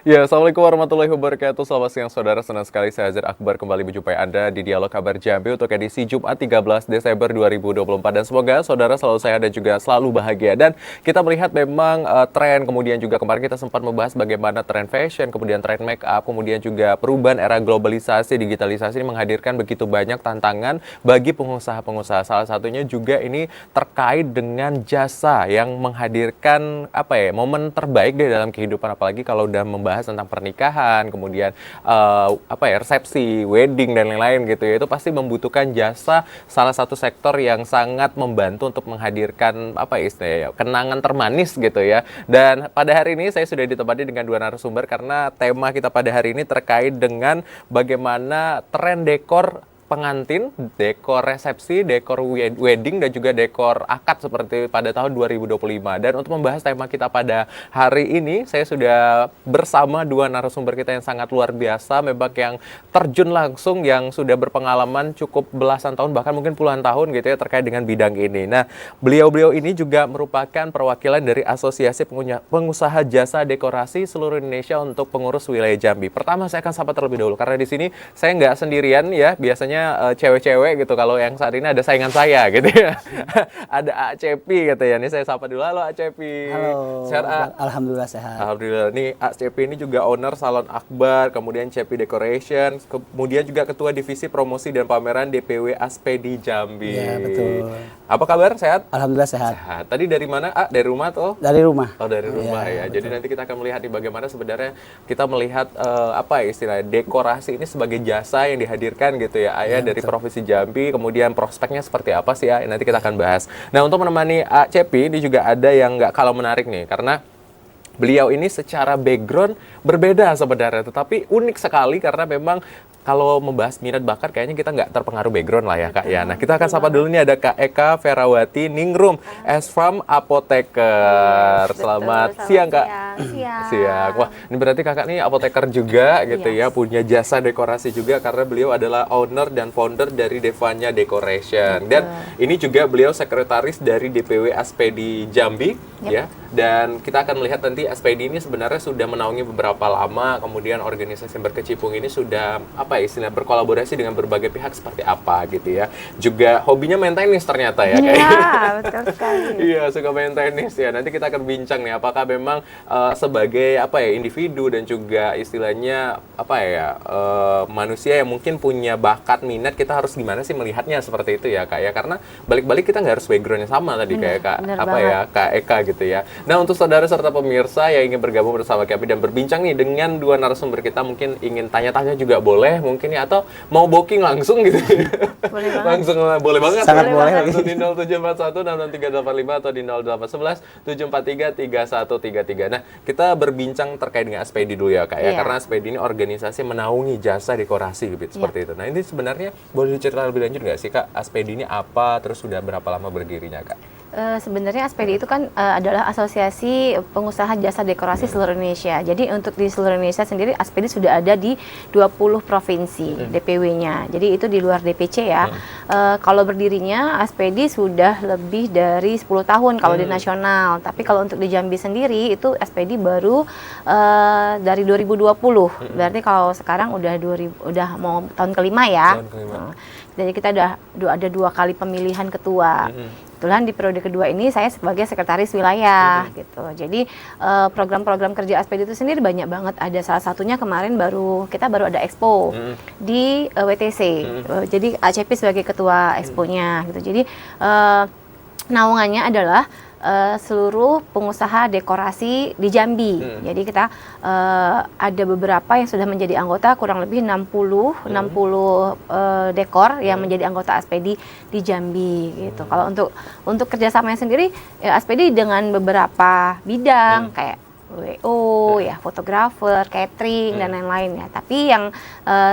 Ya, Assalamualaikum warahmatullahi wabarakatuh. Selamat siang saudara, senang sekali saya Azhar Akbar kembali menjumpai Anda di Dialog Kabar Jambi untuk edisi Jumat 13 Desember 2024. Dan semoga saudara selalu sehat dan juga selalu bahagia. Dan kita melihat memang tren, kemudian juga kemarin kita sempat membahas bagaimana tren fashion, kemudian tren make up, kemudian juga perubahan era globalisasi, digitalisasi ini menghadirkan begitu banyak tantangan bagi pengusaha-pengusaha. Salah satunya juga ini terkait dengan jasa yang menghadirkan momen terbaik deh dalam kehidupan, apalagi kalau udah membahas tentang pernikahan, kemudian resepsi, wedding dan lain-lain gitu ya. Itu pasti membutuhkan jasa salah satu sektor yang sangat membantu untuk menghadirkan kenangan termanis gitu ya. Dan pada hari ini saya sudah ditemani dengan dua narasumber karena tema kita pada hari ini terkait dengan bagaimana tren dekor pengantin, dekor resepsi, dekor wedding, dan juga dekor akad seperti pada tahun 2025. Dan untuk membahas tema kita pada hari ini, saya sudah bersama dua narasumber kita yang sangat luar biasa, memang yang terjun langsung, yang sudah berpengalaman cukup belasan tahun, bahkan mungkin puluhan tahun gitu ya, terkait dengan bidang ini. Nah, beliau-beliau ini juga merupakan perwakilan dari Asosiasi Pengusaha Jasa Dekorasi Seluruh Indonesia untuk pengurus wilayah Jambi. Pertama, saya akan sapa terlebih dahulu, karena di sini saya nggak sendirian ya, biasanya cewek-cewek gitu. Kalau yang saat ini ada saingan saya gitu ya. Ada A Cepi gitu ya. Ini saya sapa dulu. Halo A Cepi. Halo. Sehat A? Alhamdulillah sehat. Alhamdulillah. Nih A Cepi ini juga owner Salon Akbar, kemudian Cepi Decoration, kemudian juga ketua divisi promosi dan pameran DPW Aspedi Jambi. Ya, betul. Apa kabar? Sehat? Alhamdulillah sehat. Sehat. Tadi dari mana A? Dari rumah tuh? Dari rumah. Oh, dari rumah ya. Jadi nanti kita akan melihat nih bagaimana sebenarnya kita melihat istilahnya dekorasi ini sebagai jasa yang dihadirkan gitu ya. Ya, dari betul. Provinsi Jambi, kemudian prospeknya seperti apa sih ya, nanti kita akan bahas. Nah, untuk menemani A Cepi, ini juga ada yang nggak kalah menarik nih, karena beliau ini secara background berbeda sebenarnya, tetapi unik sekali karena memang kalau membahas minat bakat kayaknya kita nggak terpengaruh background lah ya Kak ya. Nah, kita akan sapa dulu nih, ada Kak Eka Ferawati Ningrum as from Apoteker. Selamat siang Kak. Siang. Wah, ini berarti Kakak nih apoteker juga gitu ya, punya jasa dekorasi juga karena beliau adalah owner dan founder dari Devanya Decoration. Dan ini juga beliau sekretaris dari DPW Aspedi Jambi ya. Dan kita akan melihat nanti Aspedi ini sebenarnya sudah menaungi beberapa lama, kemudian organisasi yang berkecimpung ini sudah istilah berkolaborasi dengan berbagai pihak seperti apa gitu ya. Juga hobinya main tenis ternyata ya kayak. Iya, betul sekali. Iya, suka main tenis ya. Nanti kita akan bincang nih apakah memang sebagai individu dan juga istilahnya manusia yang mungkin punya bakat minat, kita harus gimana sih melihatnya seperti itu ya Kak ya. Karena balik-balik kita nggak harus backgroundnya sama tadi kayak Kak Eka gitu ya. Nah, untuk saudara serta pemirsa yang ingin bergabung bersama kami dan berbincang nih dengan dua narasumber kita, mungkin ingin tanya-tanya juga boleh mungkin ya, atau mau booking langsung gitu. Boleh banget. Langsung boleh banget. Sangat boleh. Langsung di 0741 66385 atau di 0811 743 3133. Nah, kita berbincang terkait dengan Aspedi dulu ya Kak ya, karena Aspedi ini organisasi menaungi jasa dekorasi gitu, seperti itu. Nah, ini sebenarnya boleh diceritakan lebih lanjut nggak sih Kak, Aspedi ini apa, terus sudah berapa lama berdirinya Kak? Sebenarnya Aspedi itu kan adalah Asosiasi Pengusaha Jasa Dekorasi Seluruh Indonesia. Jadi untuk di seluruh Indonesia sendiri Aspedi sudah ada di 20 provinsi DPW-nya. Jadi itu di luar DPC ya. Kalau berdirinya Aspedi sudah lebih dari 10 tahun kalau di nasional. Tapi kalau untuk di Jambi sendiri itu Aspedi baru dari 2020. Berarti kalau sekarang udah mau tahun kelima ya. Tahun kelima. Jadi kita udah ada 2 kali pemilihan ketua. Kebetulan di periode kedua ini saya sebagai sekretaris wilayah gitu. Jadi program-program kerja Aspedi itu sendiri banyak banget. Ada salah satunya kemarin kita baru ada expo di WTC. Jadi ACP sebagai ketua exponya gitu. Jadi naungannya adalah seluruh pengusaha dekorasi di Jambi. Jadi kita ada beberapa yang sudah menjadi anggota, kurang lebih 60 dekor yang menjadi anggota Aspedi di Jambi gitu. Kalau untuk kerjasamanya sendiri Aspedi dengan beberapa bidang kayak WO, ya, fotografer, catering dan lain-lain ya. Tapi yang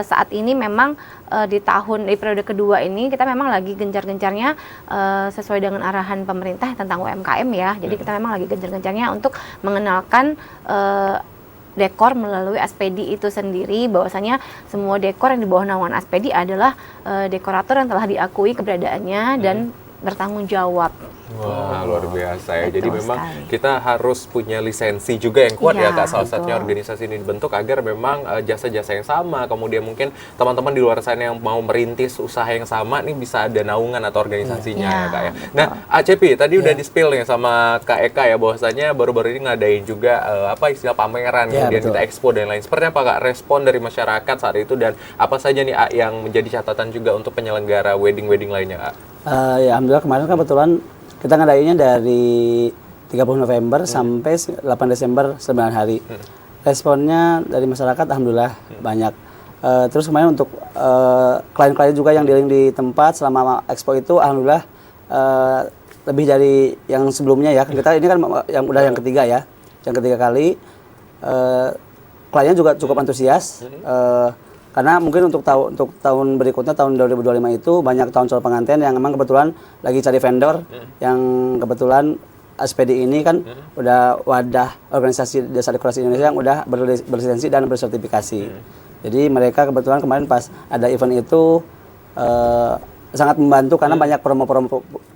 saat ini memang di periode kedua ini kita memang lagi gencar-gencarnya sesuai dengan arahan pemerintah tentang UMKM ya. Jadi kita memang lagi gencar-gencarnya untuk mengenalkan dekor melalui Aspedi itu sendiri, bahwasanya semua dekor yang di bawah naungan Aspedi adalah dekorator yang telah diakui keberadaannya dan bertanggung jawab. Wah, luar biasa ya. Betul Jadi memang sekali. kita harus punya lisensi juga yang kuat ya Iya, Kak. Salah satunya betul. organisasi ini dibentuk agar memang jasa-jasa yang sama, kemudian mungkin teman-teman di luar sana yang mau merintis usaha yang sama nih bisa ada naungan atau organisasinya Iya, ya Kak ya. betul. Nah, ACP tadi udah di-spill nih sama Kak Eka ya bahwasanya baru-baru ini ngadain juga apa istilah pameran, Iya, kemudian betul. kita expo dan lain. Seperti apa Kak respon dari masyarakat saat itu dan apa saja nih yang menjadi catatan juga untuk penyelenggara wedding-wedding lainnya Kak? Ya alhamdulillah kemarin kan kebetulan kita ngadainnya dari 30 November sampai 8 Desember 9 hari. Responnya dari masyarakat alhamdulillah banyak. Terus kemarin untuk klien-klien juga yang dealing di tempat selama expo itu alhamdulillah lebih dari yang sebelumnya ya. Kita ini kan yang udah yang ketiga ya. Yang ketiga kali kliennya juga cukup antusias. Karena mungkin untuk tahun berikutnya tahun 2025 itu banyak tahun pengantin yang memang kebetulan lagi cari vendor yang kebetulan SPD ini kan udah wadah organisasi Desa Dekorasi Indonesia yang udah berlisensi dan bersertifikasi. Jadi mereka kebetulan kemarin pas ada event itu sangat membantu karena banyak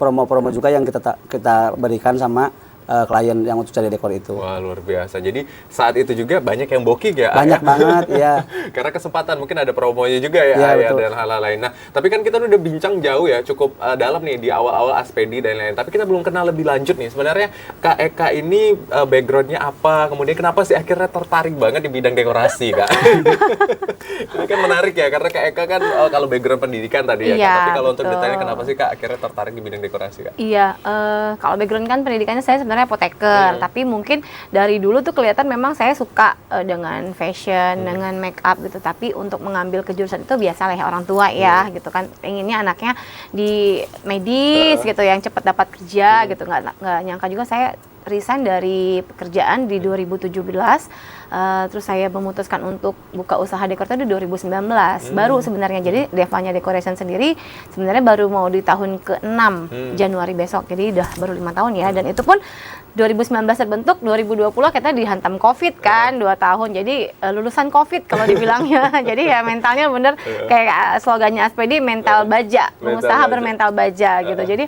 promo-promo juga yang kita berikan sama klien yang untuk cari dekor itu. Wah, luar biasa. Jadi saat itu juga banyak yang booking ya? Banyak banget, ya. Karena kesempatan mungkin ada promonya juga ya, Iya, betul. dan hal-hal lain. Nah, tapi kan kita udah bincang jauh ya, cukup dalam nih di awal-awal Aspedi dan lain-lain. Tapi kita belum kenal lebih lanjut nih. Sebenarnya Kak Eka ini backgroundnya apa? Kemudian kenapa sih akhirnya tertarik banget di bidang dekorasi, Kak? Ini kan menarik ya, karena Kak Eka kan kalau background pendidikan tadi ya. Iya, Kak. Tapi kalau untuk betul. detailnya kenapa sih Kak akhirnya tertarik di bidang dekorasi, Kak? Iya, kalau background kan pendidikannya saya sebenarnya apoteker, tapi mungkin dari dulu tuh kelihatan memang saya suka dengan fashion, dengan make up gitu. Tapi untuk mengambil kejurusan itu biasa lah ya orang tua ya, gitu kan. Pengennya anaknya di medis gitu, yang cepat dapat kerja gitu. Nggak nyangka juga saya resign dari pekerjaan di 2017. Terus saya memutuskan untuk buka usaha dekor itu di 2019 baru sebenarnya. Jadi Devanya Decoration sendiri sebenarnya baru mau di tahun ke-6 Januari besok, jadi udah baru 5 tahun ya. Dan itu pun 2019 terbentuk, 2020 kita dihantam COVID kan 2 tahun, jadi lulusan COVID kalau dibilangnya. Jadi ya mentalnya bener kayak slogannya Aspedi, mental baja, pengusaha bermental baja gitu. Jadi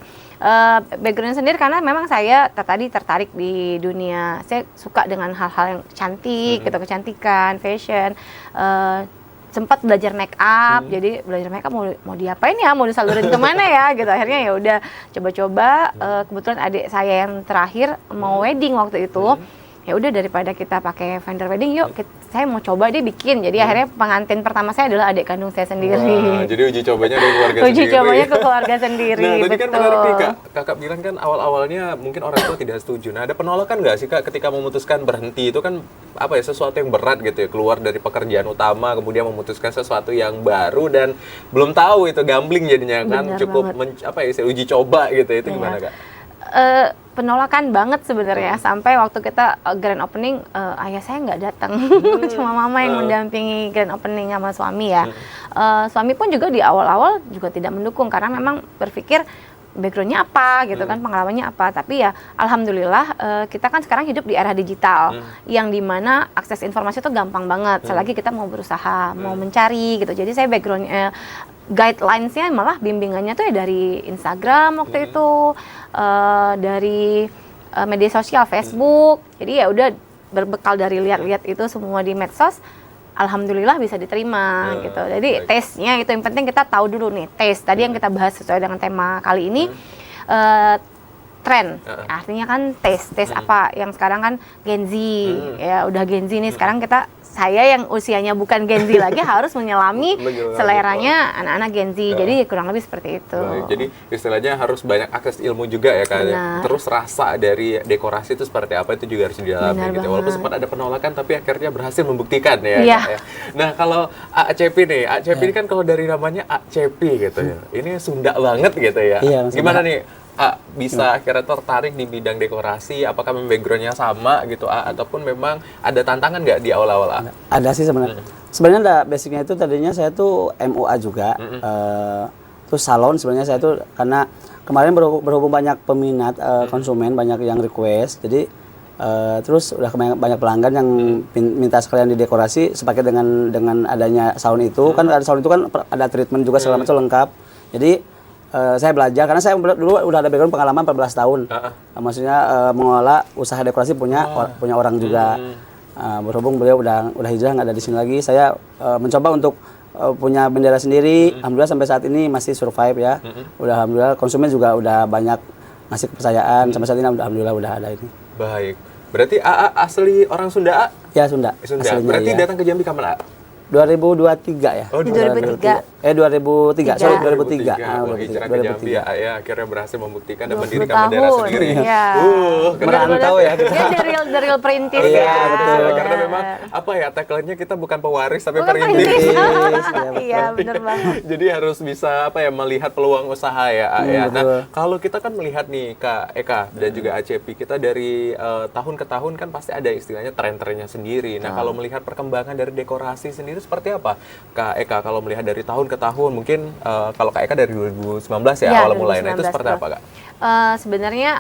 background sendiri karena memang saya tadi tertarik di dunia, saya suka dengan hal-hal yang cantik gitu, kecantikan, fashion. Sempat belajar make up, jadi belajar make up mau diapain ya, mau disalurin kemana ya gitu. Akhirnya ya udah coba-coba. Kebetulan adik saya yang terakhir mau wedding waktu itu. Ya udah daripada kita pakai vendor wedding, yuk saya mau coba deh bikin. Jadi akhirnya pengantin pertama saya adalah adik kandung saya sendiri. Wah, jadi uji cobanya dari keluarga sendiri. Uji cobanya ke keluarga sendiri. Nah, tadi kan betul. menarik nih Kak. Kakak bilang kan awal-awalnya mungkin orang tua tidak setuju. Nah, ada penolakan nggak sih Kak ketika memutuskan berhenti? Itu kan apa ya, sesuatu yang berat gitu ya, keluar dari pekerjaan utama kemudian memutuskan sesuatu yang baru dan belum tahu itu, gambling jadinya kan. Benar Cukup uji coba gitu. Itu Iya. gimana Kak? Penolakan banget sebenarnya, sampai waktu kita grand opening ayah saya nggak datang. Cuma mama yang mendampingi grand opening sama suami ya. Suami pun juga di awal-awal juga tidak mendukung karena memang berpikir backgroundnya apa gitu kan, pengalamannya apa. Tapi ya alhamdulillah kita kan sekarang hidup di era digital yang dimana akses informasi itu gampang banget selagi kita mau berusaha, mau mencari gitu. Jadi saya backgroundnya, guidelines-nya malah bimbingannya tuh ya dari Instagram waktu itu, dari media sosial Facebook. Jadi ya udah berbekal dari lihat-lihat itu semua di medsos, alhamdulillah bisa diterima gitu. Jadi tesnya itu yang penting, kita tahu dulu nih tes. Tadi yang kita bahas sesuai dengan tema kali ini, tren. Artinya kan tes apa yang sekarang kan Gen Z ya, udah Gen Z nih sekarang. Saya yang usianya bukan Gen Z lagi harus menyelami seleranya anak-anak Gen Z. Jadi kurang lebih seperti itu. Baik, jadi istilahnya harus banyak akses ilmu juga ya Kak. Benar. Terus rasa dari dekorasi itu seperti apa itu juga harus didalami Benar gitu. banget. Walaupun sempat ada penolakan tapi akhirnya berhasil membuktikan ya. Iya. Kak, ya. Nah, kalau ACP nih, ACP ini kan kalau dari namanya ACP gitu ya. Ini Sunda banget gitu ya. Iya, Mas. Gimana nih bisa akhirnya tertarik di bidang dekorasi? Apakah memang backgroundnya sama gitu ataupun memang ada tantangan nggak di awal-awal? Ada sih sebenarnya. Sebenarnya ada basicnya itu, tadinya saya tuh MUA juga. Terus salon sebenarnya saya tuh karena kemarin berhubung banyak peminat konsumen, banyak yang request. Jadi terus udah banyak pelanggan yang minta sekalian didekorasi sepaket dengan adanya salon itu. Kan ada salon itu kan ada treatment juga segala macam lengkap. Jadi saya belajar karena saya dulu udah ada background pengalaman 14 tahun. Maksudnya mengelola usaha dekorasi punya orang juga. Berhubung beliau udah hijrah nggak ada di sini lagi, saya mencoba untuk punya bendera sendiri. Alhamdulillah sampai saat ini masih survive ya. Alhamdulillah konsumen juga udah banyak ngasih kepercayaan. Sampai saat ini alhamdulillah udah ada ini. Baik. Berarti AA asli orang Sunda, A? Ya, Sunda. Sunda. Aslinya, Berarti ya. datang ke Jambi kapan, A? 2023 ya. Oh, 2003. 2003. Sorry, 2003. Wah, hijrah ke Jambi ya, akhirnya berhasil membuktikan dan 20 mendirikan bendera tahun. sendiri. Iya. Keren. Merantau ya kita. Ya, the real perintis Iya, ya. betul. Karena memang apa ya, tagline-nya kita bukan pewaris tapi Bukan perintis. perintis. Iya, Iya, bener banget. Jadi harus bisa apa ya, melihat peluang usaha ya, A, ya. betul. Nah, kalau kita kan melihat nih Kak Eka dan juga ACP, kita dari tahun ke tahun kan pasti ada istilahnya tren-trennya sendiri. Nah, kalau melihat perkembangan dari dekorasi sendiri seperti apa? Kak Eka kalau melihat dari tahun ke tahun, mungkin kalau Kak Eka dari 2019 ya, Ya, awal mulai. Nah, itu 2019, seperti apa, Kak? Sebenarnya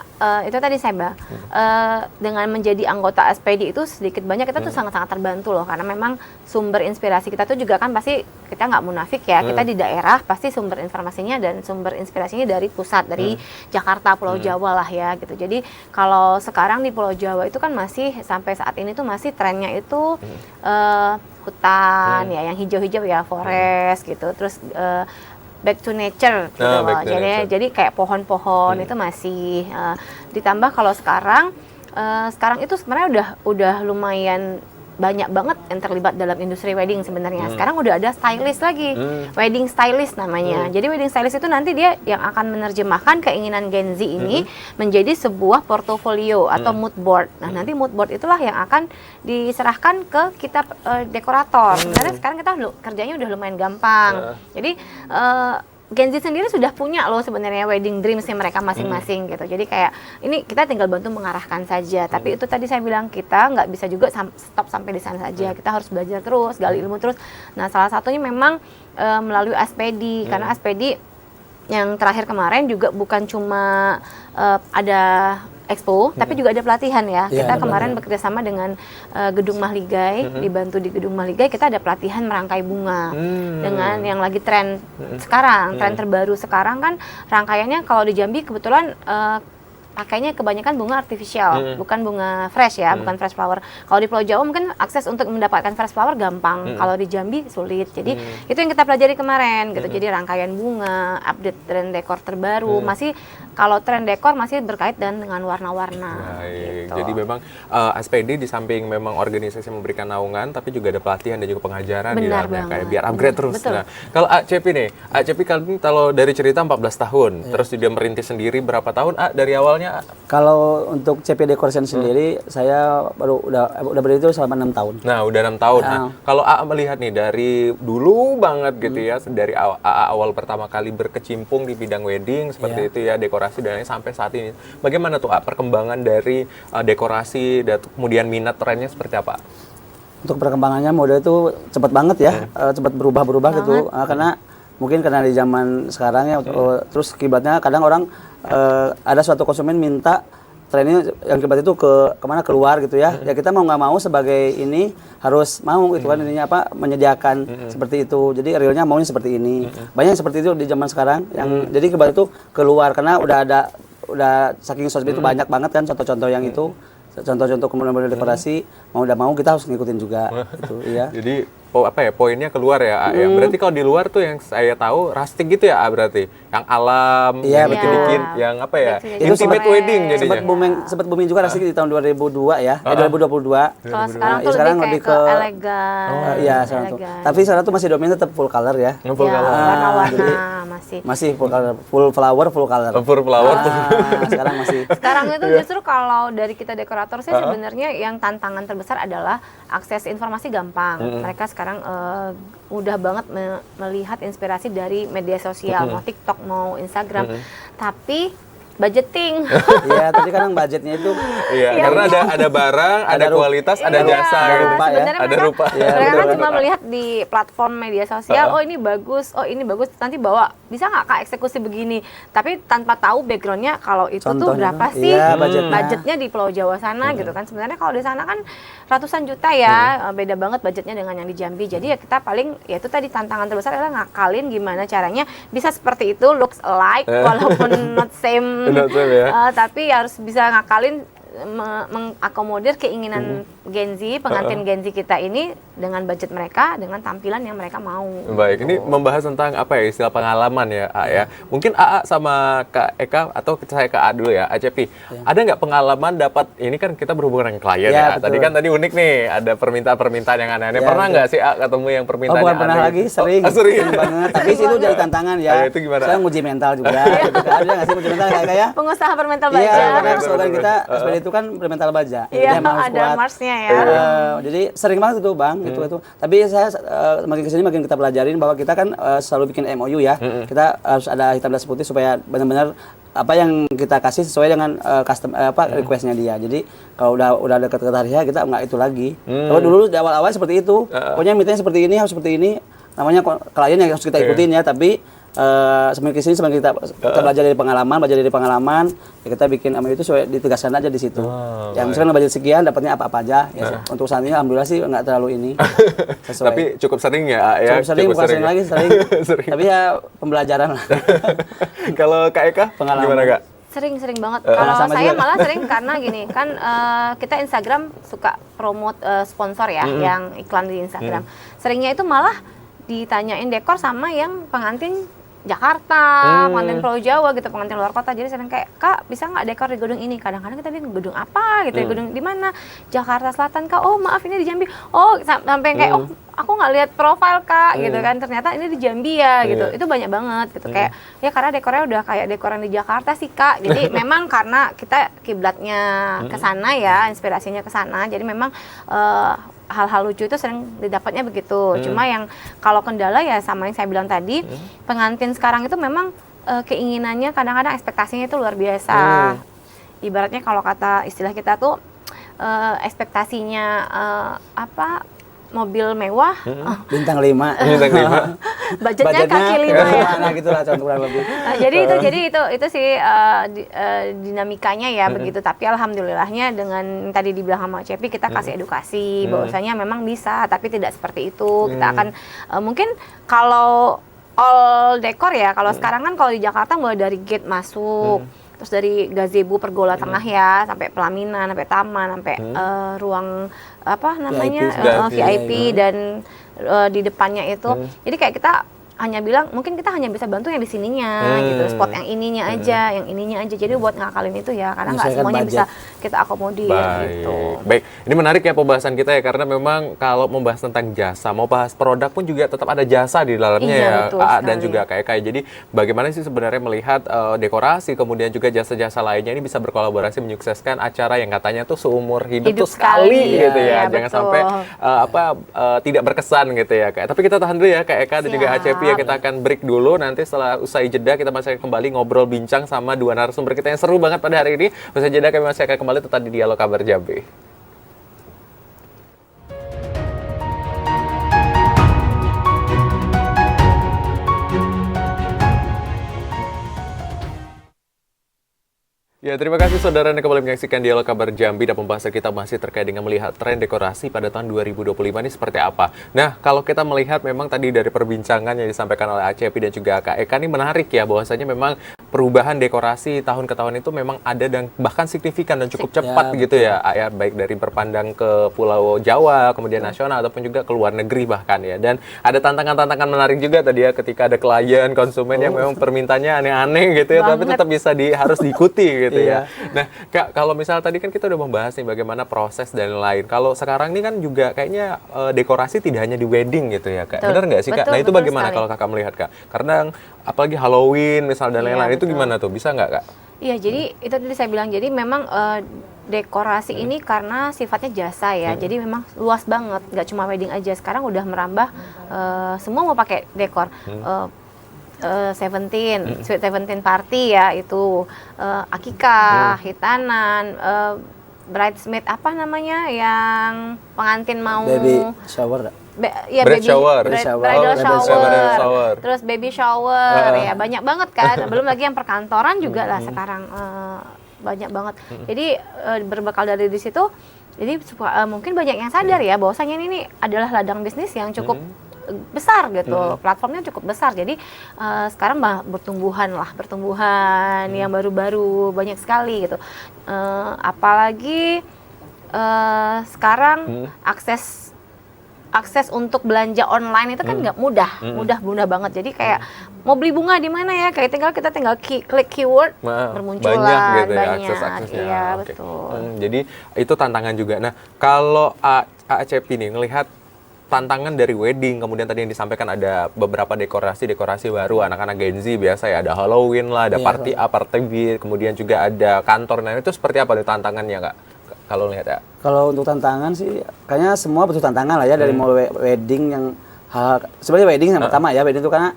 itu tadi saya Mbak, dengan menjadi anggota SPD itu sedikit banyak kita tuh sangat-sangat terbantu loh, karena memang sumber inspirasi kita tuh juga kan pasti kita nggak munafik ya, kita di daerah pasti sumber informasinya dan sumber inspirasinya dari pusat, dari Jakarta, Pulau Jawa lah ya gitu. Jadi kalau sekarang di Pulau Jawa itu kan masih sampai saat ini tuh masih trennya itu hutan ya, yang hijau-hijau ya, forest gitu, terus back to nature gitu loh. Back to nature. Jadi kayak pohon-pohon itu masih ditambah kalau sekarang itu sebenarnya udah lumayan banyak banget yang terlibat dalam industri wedding sebenarnya. Sekarang udah ada stylist lagi, wedding stylist namanya. Jadi wedding stylist itu nanti dia yang akan menerjemahkan keinginan Gen Z ini menjadi sebuah portofolio atau mood board. Nah, nanti mood board itulah yang akan diserahkan ke kita dekorator. Sebenarnya sekarang kita kerjanya udah lumayan gampang. Jadi Gen Z sendiri sudah punya loh sebenarnya wedding dreams-nya mereka masing-masing gitu. Jadi kayak ini kita tinggal bantu mengarahkan saja. Tapi itu tadi saya bilang kita nggak bisa juga stop sampai di sana saja. Kita harus belajar terus, gali ilmu terus. Nah, salah satunya memang melalui SPD. Karena SPD yang terakhir kemarin juga bukan cuma ada expo, tapi juga ada pelatihan ya. Iya, Kita ada kemarin bekerja sama dengan Gedung Mahligai, dibantu di Gedung Mahligai, kita ada pelatihan merangkai bunga dengan yang lagi tren sekarang, tren terbaru sekarang kan rangkaiannya kalau di Jambi kebetulan pakainya kebanyakan bunga artifisial, bukan bunga fresh ya, bukan fresh flower. Kalau di Pulau Jawa mungkin akses untuk mendapatkan fresh flower gampang, kalau di Jambi sulit. Jadi itu yang kita pelajari kemarin gitu. Jadi rangkaian bunga, update tren dekor terbaru, masih kalau tren dekor masih berkait dengan warna-warna. Baik, Gitu. jadi memang SPD di samping memang organisasi memberikan naungan, tapi juga ada pelatihan dan juga pengajaran di Benar dalamnya, banget. kayak biar upgrade terus. Betul. Nah, kalau ACP nih, ACP kalau dari cerita 14 tahun, terus dia merintis sendiri berapa tahun, dari awalnya? Kalau untuk CP Decoration sendiri, saya baru udah berdiri itu selama 6 tahun. Nah, udah 6 tahun. Nah, kalau AA melihat nih dari dulu banget gitu ya, dari AA awal pertama kali berkecimpung di bidang wedding seperti itu ya, dekorasi dan lain sampai saat ini. Bagaimana tuh perkembangan dari dekorasi dan kemudian minat trennya seperti apa? Untuk perkembangannya mode itu cepat banget ya, cepat berubah-berubah gitu. Karena mungkin karena di zaman sekarang ya, terus kibatnya kadang orang ada suatu konsumen minta trennya yang kibat itu kemana keluar gitu ya. Ya kita mau nggak mau sebagai ini harus mau gitu kan, ininya menyediakan seperti itu. Jadi realnya maunya seperti ini. Banyak yang seperti itu di zaman sekarang. Yang jadi kibat itu keluar karena udah saking sosmed itu banyak banget kan contoh-contoh yang itu. Contoh-contoh model dekorasi mau udah mau kita harus ngikutin juga gitu, iya. Jadi poinnya keluar ya, A, ya. Berarti kalau di luar tuh yang saya tahu rustic gitu ya, A, berarti yang alam, Iya, yang betul. dikit, yang apa ya, Itu intimate sempat- wedding jadinya. Sempat booming juga rasanya di tahun 2002 ya, 2022. Kalau sekarang Ya, tuh sekarang lebih lebih kayak ke- ke elegan. Iya, sekarang tuh. elegan. Tapi sekarang tuh masih dominan tetap full color ya. Full Ya, color. warna-warna masih. Masih full color, full flower, full color. Full flower tuh. Sekarang masih. Sekarang itu justru kalau dari kita dekorator sih sebenarnya yang tantangan terbesar adalah akses informasi gampang. Mereka sekarang mudah banget melihat inspirasi dari media sosial, mau TikTok, mau Instagram. Tapi budgeting. Iya, tapi kadang budgetnya itu Iya, karena ada barang, ada kualitas, ada Iya, jasa gitu. rupa ya. sebenarnya Ada mereka, rupa. Iya, mereka kan betul. cuma melihat di platform media sosial, oh ini bagus, nanti bawa, bisa nggak Kak eksekusi begini? Tapi tanpa tahu backgroundnya kalau itu tuh Contohnya, berapa sih iya, budgetnya. budgetnya di Pulau Jawa sana gitu kan. Sebenarnya kalau di sana kan ratusan juta ya, beda banget budgetnya dengan yang di Jambi. Jadi ya kita paling, ya itu tadi tantangan terbesar adalah ngakalin gimana caranya bisa seperti itu, looks alike, walaupun not same, Not same, ya. tapi harus bisa ngakalin mengakomodir keinginan Gen Z, pengantin Gen Z kita ini dengan budget mereka, dengan tampilan yang mereka mau. Baik, ini membahas tentang apa ya, istilah pengalaman ya, A ya. Mungkin AA sama Kak Eka, atau saya ke A dulu ya, ACP. Ada nggak pengalaman dapat, ini kan kita berhubungan dengan klien ya. Betul. Tadi unik nih, ada permintaan-permintaan yang aneh-aneh. Ya, Pernah betul. nggak sih A ketemu yang Oh, permintaan bukan yang pernah aneh lagi, gitu? sering. Oh, sering. banget. Tapi itu jadi tantangan ya. Itu gimana? Saya nguji mental juga. gitu kan. Ada nggak sih nguji mental kayak Pengusaha permental Iya, baja. karena betul, slogan betul. kita sepeda itu kan bermental baja. Iya, Jadi emang harus ada kuat. Marsnya ya. Jadi sering banget itu Bang, itu. Tapi saya makin kesini makin kita pelajarin bahwa kita kan selalu bikin MOU ya. Kita harus ada hitam dan putih supaya benar-benar apa yang kita kasih sesuai dengan custom requestnya dia. Jadi kalau udah dekat ke tarifnya kita nggak itu lagi. Kalau dulu di awal-awal seperti itu, pokoknya mintanya seperti ini, harus seperti ini. Namanya klien yang harus kita ikutin ya, tapi semakin kesini semakin kita belajar dari pengalaman, ya kita bikin MOU itu sesuai ditegaskan aja di situ. Yang misalkan budget sekian dapatnya apa-apa aja. Ya, untuk saat ini alhamdulillah sih nggak terlalu ini. Sesuai. Tapi cukup sering ya, A, ya? Cukup sering, bukan sering ya? lagi, sering. Sering. Tapi ya pembelajaran lah. Kalau Kak Eka, Pengalaman. gimana Kak? Sering banget. Kalau sama saya juga. malah sering karena gini kan, kita Instagram suka promote sponsor ya, yang iklan di Instagram. Seringnya itu malah ditanyain dekor sama yang pengantin Jakarta, pengantin Pulau Jawa gitu, pengantin luar kota. Jadi sering kayak, Kak bisa nggak dekor di gedung ini? Kadang-kadang kita bingung gedung apa gitu, ya, gedung di mana? Jakarta Selatan Kak. Oh maaf ini di Jambi. Oh sampai kayak oh aku nggak lihat profil Kak gitu kan. Ternyata ini di Jambi ya gitu. Itu banyak banget gitu kayak ya karena dekornya udah kayak dekoran di Jakarta sih Kak. Jadi memang karena kita kiblatnya ke sana ya, inspirasinya ke sana. Jadi memang hal-hal lucu itu sering didapatnya begitu. Cuma yang kalau kendala ya sama yang saya bilang tadi, pengantin sekarang itu memang keinginannya kadang-kadang ekspektasinya itu luar biasa. Ibaratnya kalau kata istilah kita tuh ekspektasinya mobil mewah, Bintang 5. Bintang 5. budgetnya kaki 5 ya. Nah, gitulah contoh kurang lebih. Nah, jadi itu sih dinamikanya ya begitu. Tapi alhamdulillahnya dengan tadi dibilang sama Cepi, kita kasih edukasi bahwasanya memang bisa, tapi tidak seperti itu. Kita akan mungkin kalau all dekor ya, kalau sekarang kan kalau di Jakarta mulai dari gate masuk, terus dari gazebo pergola tengah ya, sampai pelaminan, sampai taman, sampai ruang apa namanya VIP dan di depannya itu. Jadi kayak kita hanya bilang mungkin kita hanya bisa bantu yang di sininya gitu, spot yang ininya aja, yang ininya aja. Jadi buat ngakalin itu ya, karena nggak semuanya bisa kita akomodir gitu. Baik, ini menarik ya pembahasan kita ya, karena memang kalau membahas tentang jasa, mau bahas produk pun juga tetap ada jasa di dalamnya Iya, ya, betul AA dan sekali. juga kayak jadi bagaimana sih sebenarnya melihat dekorasi kemudian juga jasa-jasa lainnya ini bisa berkolaborasi menyukseskan acara yang katanya tuh seumur hidup tuh sekali sekali. gitu ya, Iya, jangan betul. sampai tidak berkesan gitu ya Kak. Tapi kita tahan dulu ya Kak Eka dan juga Siap. ACP ya, kita akan break dulu, nanti setelah usai jeda kita masih akan kembali ngobrol bincang sama dua narasumber kita yang seru banget pada hari ini. Usai jeda kami masih akan kembali tetap di Dialog Kabar Jambi. Ya, terima kasih saudara yang kembali menyaksikan Dialog Kabar Jambi, dan pembahasan kita masih terkait dengan melihat tren dekorasi pada tahun 2025 ini seperti apa. Nah, kalau kita melihat memang tadi dari perbincangan yang disampaikan oleh ACP dan juga Kak Eka ini menarik ya, bahwasanya memang perubahan dekorasi tahun ke tahun itu memang ada dan bahkan signifikan dan cukup cepat gitu ya, baik dari berpandang ke Pulau Jawa, kemudian nasional ataupun juga ke luar negeri bahkan ya. Dan ada tantangan-tantangan menarik juga tadi ya, ketika ada klien, konsumen yang memang permintaannya aneh-aneh gitu ya, tapi tetap bisa harus diikuti gitu. Ya. Nah, Kak, kalau misalnya tadi kan kita udah membahas nih bagaimana proses dan lain. Kalau sekarang ini kan juga kayaknya dekorasi tidak hanya di wedding gitu ya, Kak. Betul. Benar nggak sih, Kak? Betul, Nah, itu betul bagaimana sekali. kalau Kakak melihat, Kak? Karena apalagi Halloween misal dan Iya, lain-lain, itu betul. gimana tuh? Bisa nggak, Kak? Iya, jadi itu tadi saya bilang, jadi memang dekorasi ini karena sifatnya jasa ya, jadi memang luas banget, nggak cuma wedding aja. Sekarang udah merambah semua mau pakai dekor. Sweet Seventeen party ya, itu akikah, hitanan, bridesmaid apa namanya yang pengantin mau Baby shower nggak? Bride shower. Bridal Bridal shower. terus baby shower, ya banyak banget kan. Belum lagi yang perkantoran juga lah sekarang banyak banget. Jadi berbekal dari di situ, jadi mungkin banyak yang sadar ya bahwasanya ini adalah ladang bisnis yang cukup besar gitu, platformnya cukup besar. Jadi sekarang pertumbuhan yang baru-baru banyak sekali gitu. Apalagi sekarang akses untuk belanja online itu kan nggak mudah banget. Jadi kayak mau beli bunga di mana ya, kayak kita tinggal klik keyword, bermunculan banyak gitu ya banyak. akses-aksesnya. Iya, Oke. betul. Jadi itu tantangan juga. Nah, kalau ACP nih ngelihat tantangan dari wedding, kemudian tadi yang disampaikan ada beberapa dekorasi baru, anak-anak Gen Z biasa ya, ada Halloween lah, ada party A, party B, kemudian juga ada kantor. Nah, itu seperti apa nih tantangannya, Kak? Kalau lihat ya. Kalau untuk tantangan sih, kayaknya semua butuh tantangan lah ya, dari mulai wedding yang sebenarnya wedding yang pertama ya, wedding itu karena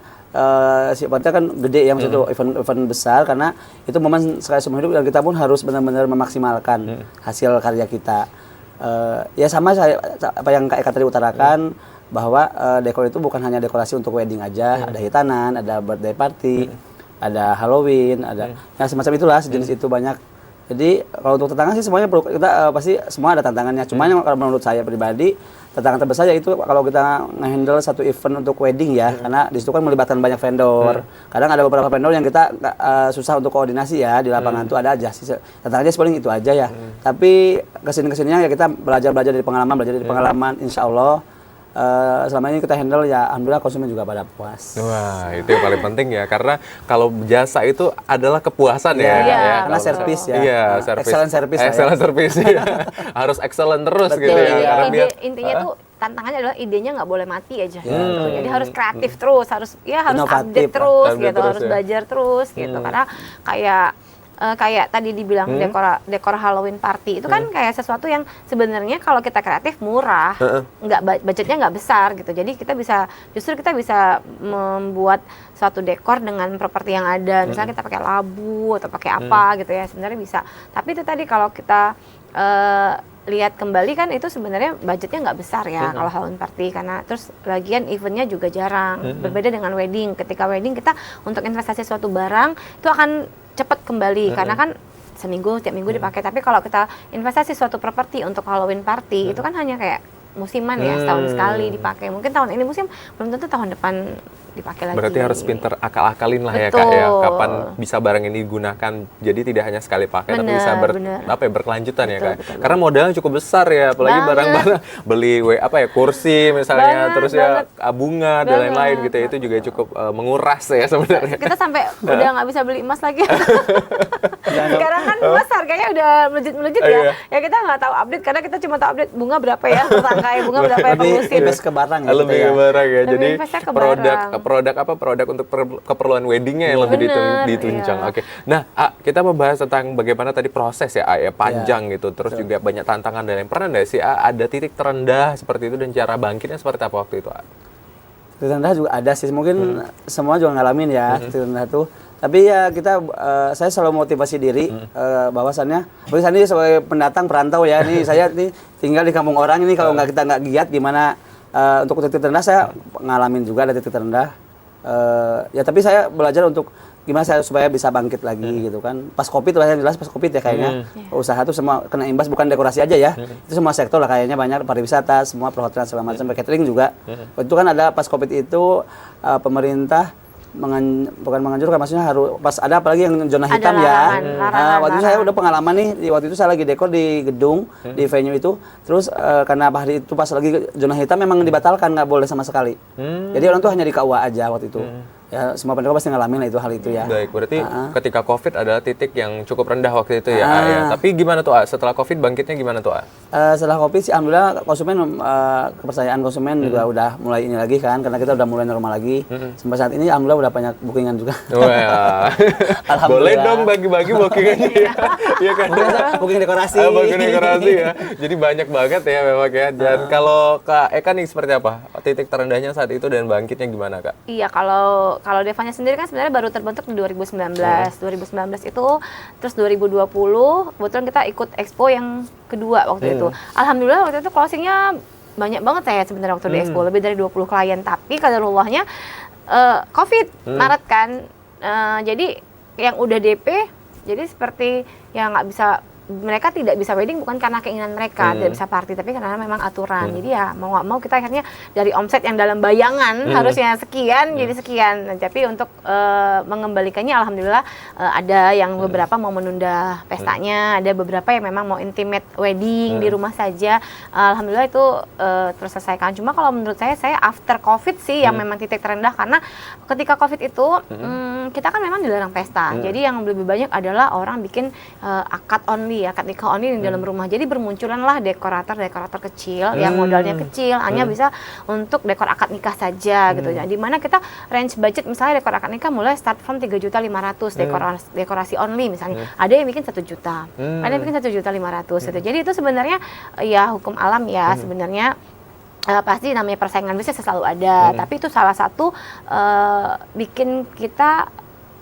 sifatnya kan gede ya, maksudnya event besar, karena itu momen sekali seumur hidup dan kita pun harus benar-benar memaksimalkan hasil karya kita. Ya sama apa yang Kak Eka tadi utarakan, bahwa dekor itu bukan hanya dekorasi untuk wedding aja, ada hitanan, ada birthday party, ada Halloween, ada yang semacam itulah, sejenis itu banyak. Jadi kalau untuk tantangan sih semuanya kita pasti semua ada tantangannya. Cuma yang kalau menurut saya pribadi, tantangan terbesar yaitu kalau kita nge-handle satu event untuk wedding ya, karena di situ kan melibatkan banyak vendor. Kadang ada beberapa vendor yang kita susah untuk koordinasi ya, di lapangan tuh ada aja sih. Tantangannya paling itu aja ya. Tapi kesininya ya kita belajar dari pengalaman, insya Allah. Selama ini kita handle ya, alhamdulillah konsumen juga pada puas. Wah, itu yang paling penting ya, karena kalau jasa itu adalah kepuasan ya, Kak, ya. Karena servis ya. Iya, service. Excellent service. Excellent service ya. Harus excellent terus Betul, gitu ya. Jadi Karena biar intinya tuh tantangannya adalah idenya nggak boleh mati aja. Gitu. Jadi harus kreatif terus, harus Inovatif, update terus update gitu, terus harus ya. belajar terus gitu. Karena kayak tadi dibilang dekor Halloween party itu kan kayak sesuatu yang sebenarnya kalau kita kreatif murah, budgetnya nggak besar gitu. Jadi kita bisa membuat suatu dekor dengan properti yang ada. Misalnya kita pakai labu atau pakai apa gitu ya, sebenarnya bisa. Tapi itu tadi kalau kita lihat kembali kan itu sebenarnya budgetnya nggak besar ya kalau Halloween party, karena terus lagian eventnya juga jarang. Berbeda dengan wedding. Ketika wedding kita untuk investasi suatu barang itu akan cepat kembali karena kan tiap minggu dipakai. Tapi kalau kita investasi suatu properti untuk Halloween party itu kan hanya kayak musiman ya, setahun sekali dipakai. Mungkin tahun ini musim, belum tentu tahun depan dipakai lagi. berarti harus pinter akal-akalin lah ya, Kak ya, kapan bisa barang ini digunakan. Jadi tidak hanya sekali pakai, tapi bisa berkelanjutan ya, Kak. Betul. Karena modalnya cukup besar ya, apalagi barang-barang beli kursi misalnya, terus ya bunga dan lain-lain gitu ya, itu juga cukup menguras ya sebenarnya. Kita sampai udah nggak bisa beli emas lagi. Sekarang kan emas harganya udah melejit ya. Ya kita nggak tahu update karena kita cuma tahu update bunga berapa ya, rangkai bunga berapa ya per musim. Invest ke barang ya. Lebih ke barang ya. Jadi investnya ke barang. produk untuk keperluan weddingnya yang lebih ditunjang. Iya. Oke. Nah, kita membahas tentang bagaimana tadi proses ya, ya panjang gitu. Terus juga banyak tantangan dan yang pernah nggak sih ada titik terendah seperti itu dan cara bangkitnya seperti apa waktu itu? Titik terendah juga ada sih. Mungkin semua juga ngalamin ya titik terendah tuh. Tapi ya saya selalu motivasi diri bahwasannya ini sebagai pendatang perantau ya, nih saya nih tinggal di kampung orang ini, kalau kita nggak giat gimana. Untuk titik terendah saya ngalamin juga ada titik terendah. Ya tapi saya belajar untuk gimana saya supaya bisa bangkit lagi gitu kan. Pas Covid yang jelas pas Covid ya kayaknya usaha tuh semua kena imbas, bukan dekorasi aja ya. Itu semua sektor lah kayaknya, banyak pariwisata, semua perhotelan segala macam, catering juga. Itu kan ada pas Covid itu pemerintah bukan menganjurkan, maksudnya harus pas ada apalagi yang zona hitam ya. Waktu itu saya udah pengalaman nih, waktu itu saya lagi dekor di gedung di venue itu, terus karena hari itu pas lagi zona hitam memang dibatalkan, nggak boleh sama sekali. Jadi orang tuh hanya di KUA aja waktu itu. Ya semua pendekar pasti ngalamin lah itu hal itu ya. Baik, berarti ketika Covid adalah titik yang cukup rendah waktu itu ya, ya. Tapi gimana tuh setelah Covid bangkitnya gimana tuh? Setelah Covid sih alhamdulillah konsumen, kepercayaan konsumen juga udah mulai ini lagi kan, karena kita udah mulai normal lagi. Sampai saat ini alhamdulillah udah banyak bookingan juga. Wah. Boleh dong bagi-bagi bookingannya ya. Iya kan? Booking dekorasi. Booking dekorasi ya. Jadi banyak banget ya memang ya. Dan kalau Kak Eka nih seperti apa? Titik terendahnya saat itu dan bangkitnya gimana, Kak? Iya, kalau kalau Devanya sendiri kan sebenarnya baru terbentuk di 2019. 2019 itu, terus 2020 kebetulan kita ikut expo yang kedua waktu itu. Alhamdulillah waktu itu closingnya banyak banget saya sebenarnya waktu di expo, lebih dari 20 klien. Tapi kaderullahnya COVID Maret kan, jadi yang udah DP, jadi seperti yang nggak bisa, mereka tidak bisa wedding bukan karena keinginan mereka tidak bisa party, tapi karena memang aturan. Jadi ya mau nggak mau kita akhirnya dari omset yang dalam bayangan harusnya sekian jadi sekian. Nah, tapi untuk mengembalikannya alhamdulillah ada yang beberapa mau menunda pestanya, ada beberapa yang memang mau intimate wedding di rumah saja. Alhamdulillah itu terselesaikan. Cuma kalau menurut saya after COVID sih yang memang titik terendah, karena ketika COVID itu kita kan memang dilarang pesta. Jadi yang lebih banyak adalah orang bikin akad nikah only di dalam rumah. Jadi bermunculanlah dekorator kecil yang modalnya kecil, hanya bisa untuk dekor akad nikah saja gitu. Nah, di mana kita range budget misalnya dekor akad nikah mulai start from 3.500.000 dekorasi only misalnya. Ada yang bikin 1 juta. Ada yang bikin 1.500.000 gitu. Jadi itu sebenarnya ya hukum alam ya sebenarnya. Pasti namanya persaingan bisnis selalu ada, tapi itu salah satu bikin kita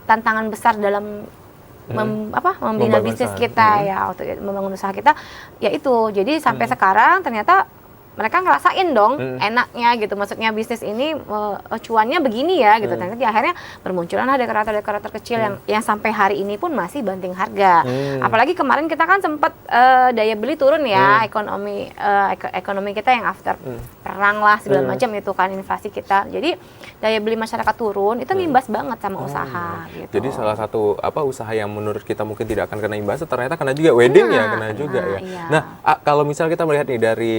tantangan besar dalam membina bisnis kita ya, waktu membangun usaha kita ya itu. Jadi sampai sekarang ternyata mereka ngerasain dong enaknya gitu, maksudnya bisnis ini cuannya begini ya gitu. Ternyata di akhirnya bermunculan dekorator kecil yang sampai hari ini pun masih banting harga. Apalagi kemarin kita kan sempat daya beli turun ya, ekonomi kita yang after perang lah segala macam itu kan, inflasi kita. Jadi daya beli masyarakat turun, itu ngimbas banget sama usaha gitu. Jadi salah satu usaha yang menurut kita mungkin tidak akan kena imbas, ternyata kena juga wedding kena juga ya. Iya. Nah, kalau misalnya kita melihat nih dari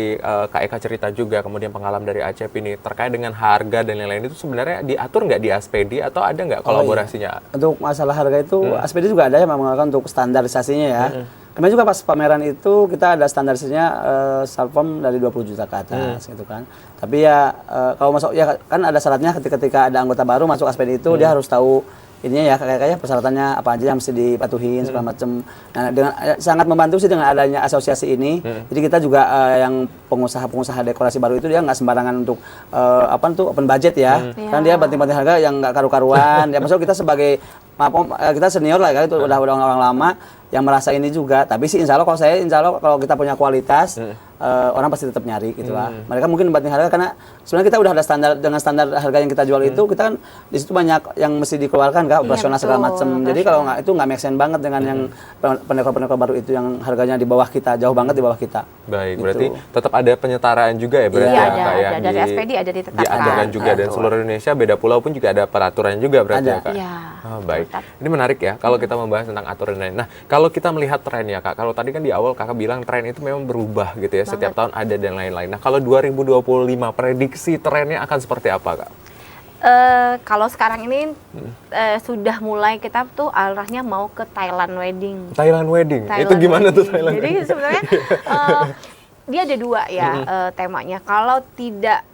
Eka cerita juga, kemudian pengalaman dari Acep ini terkait dengan harga dan lain-lain, itu sebenarnya diatur nggak di Aspedi atau ada nggak kolaborasinya? Untuk masalah harga itu Aspedi juga ada yang mengeluarkan untuk standarisasinya ya. Kemarin juga pas pameran itu kita ada standarisasinya start from dari 20 juta ke atas gitu kan. Tapi ya kalau masuk ya kan ada syaratnya, ketika ada anggota baru masuk Aspedi itu dia harus tahu ininya ya, kayaknya persyaratannya apa aja yang mesti dipatuhin segala macam. Nah, dengan sangat membantu sih dengan adanya asosiasi ini. Jadi kita juga yang pengusaha dekorasi baru itu dia nggak sembarangan untuk open budget ya. Kan dia banting-banting harga yang nggak karu-karuan. Ya maksudnya kita sebagai kita senior lah kan, itu udah orang lama yang merasa ini juga. Tapi sih insya Allah kalau kita punya kualitas, orang pasti tetap nyari gitu lah. Mereka mungkin banting harga karena sebenarnya kita udah ada dengan standar harga yang kita jual itu, kita kan di situ banyak yang mesti dikeluarkan kan, operasional segala macam. Jadi kalau nggak itu nggak make sense banget dengan yang pendekor-pendekor baru itu yang harganya di bawah kita, jauh banget di bawah kita. Baik, gitu. Berarti tetap ada penyetaraan juga ya berarti ya? Ada dari SPD ada ditetapkan. Diadakan juga dan seluruh Indonesia, beda pulau pun juga ada peraturan juga berarti ya Kak? Iya. Oh, baik. Ini menarik ya kalau kita membahas tentang aturan lain. Nah, kalau kita melihat tren ya Kak, kalau tadi kan di awal Kakak bilang tren itu memang berubah gitu ya, setiap tahun ada dan lain-lain. Nah, kalau 2025 prediksi trennya akan seperti apa Kak? Kalau sekarang ini sudah mulai kita tuh arahnya mau ke Thailand wedding. Thailand wedding? Itu gimana tuh Thailand Jadi wedding? sebenarnya dia ada dua ya temanya. Kalau tidak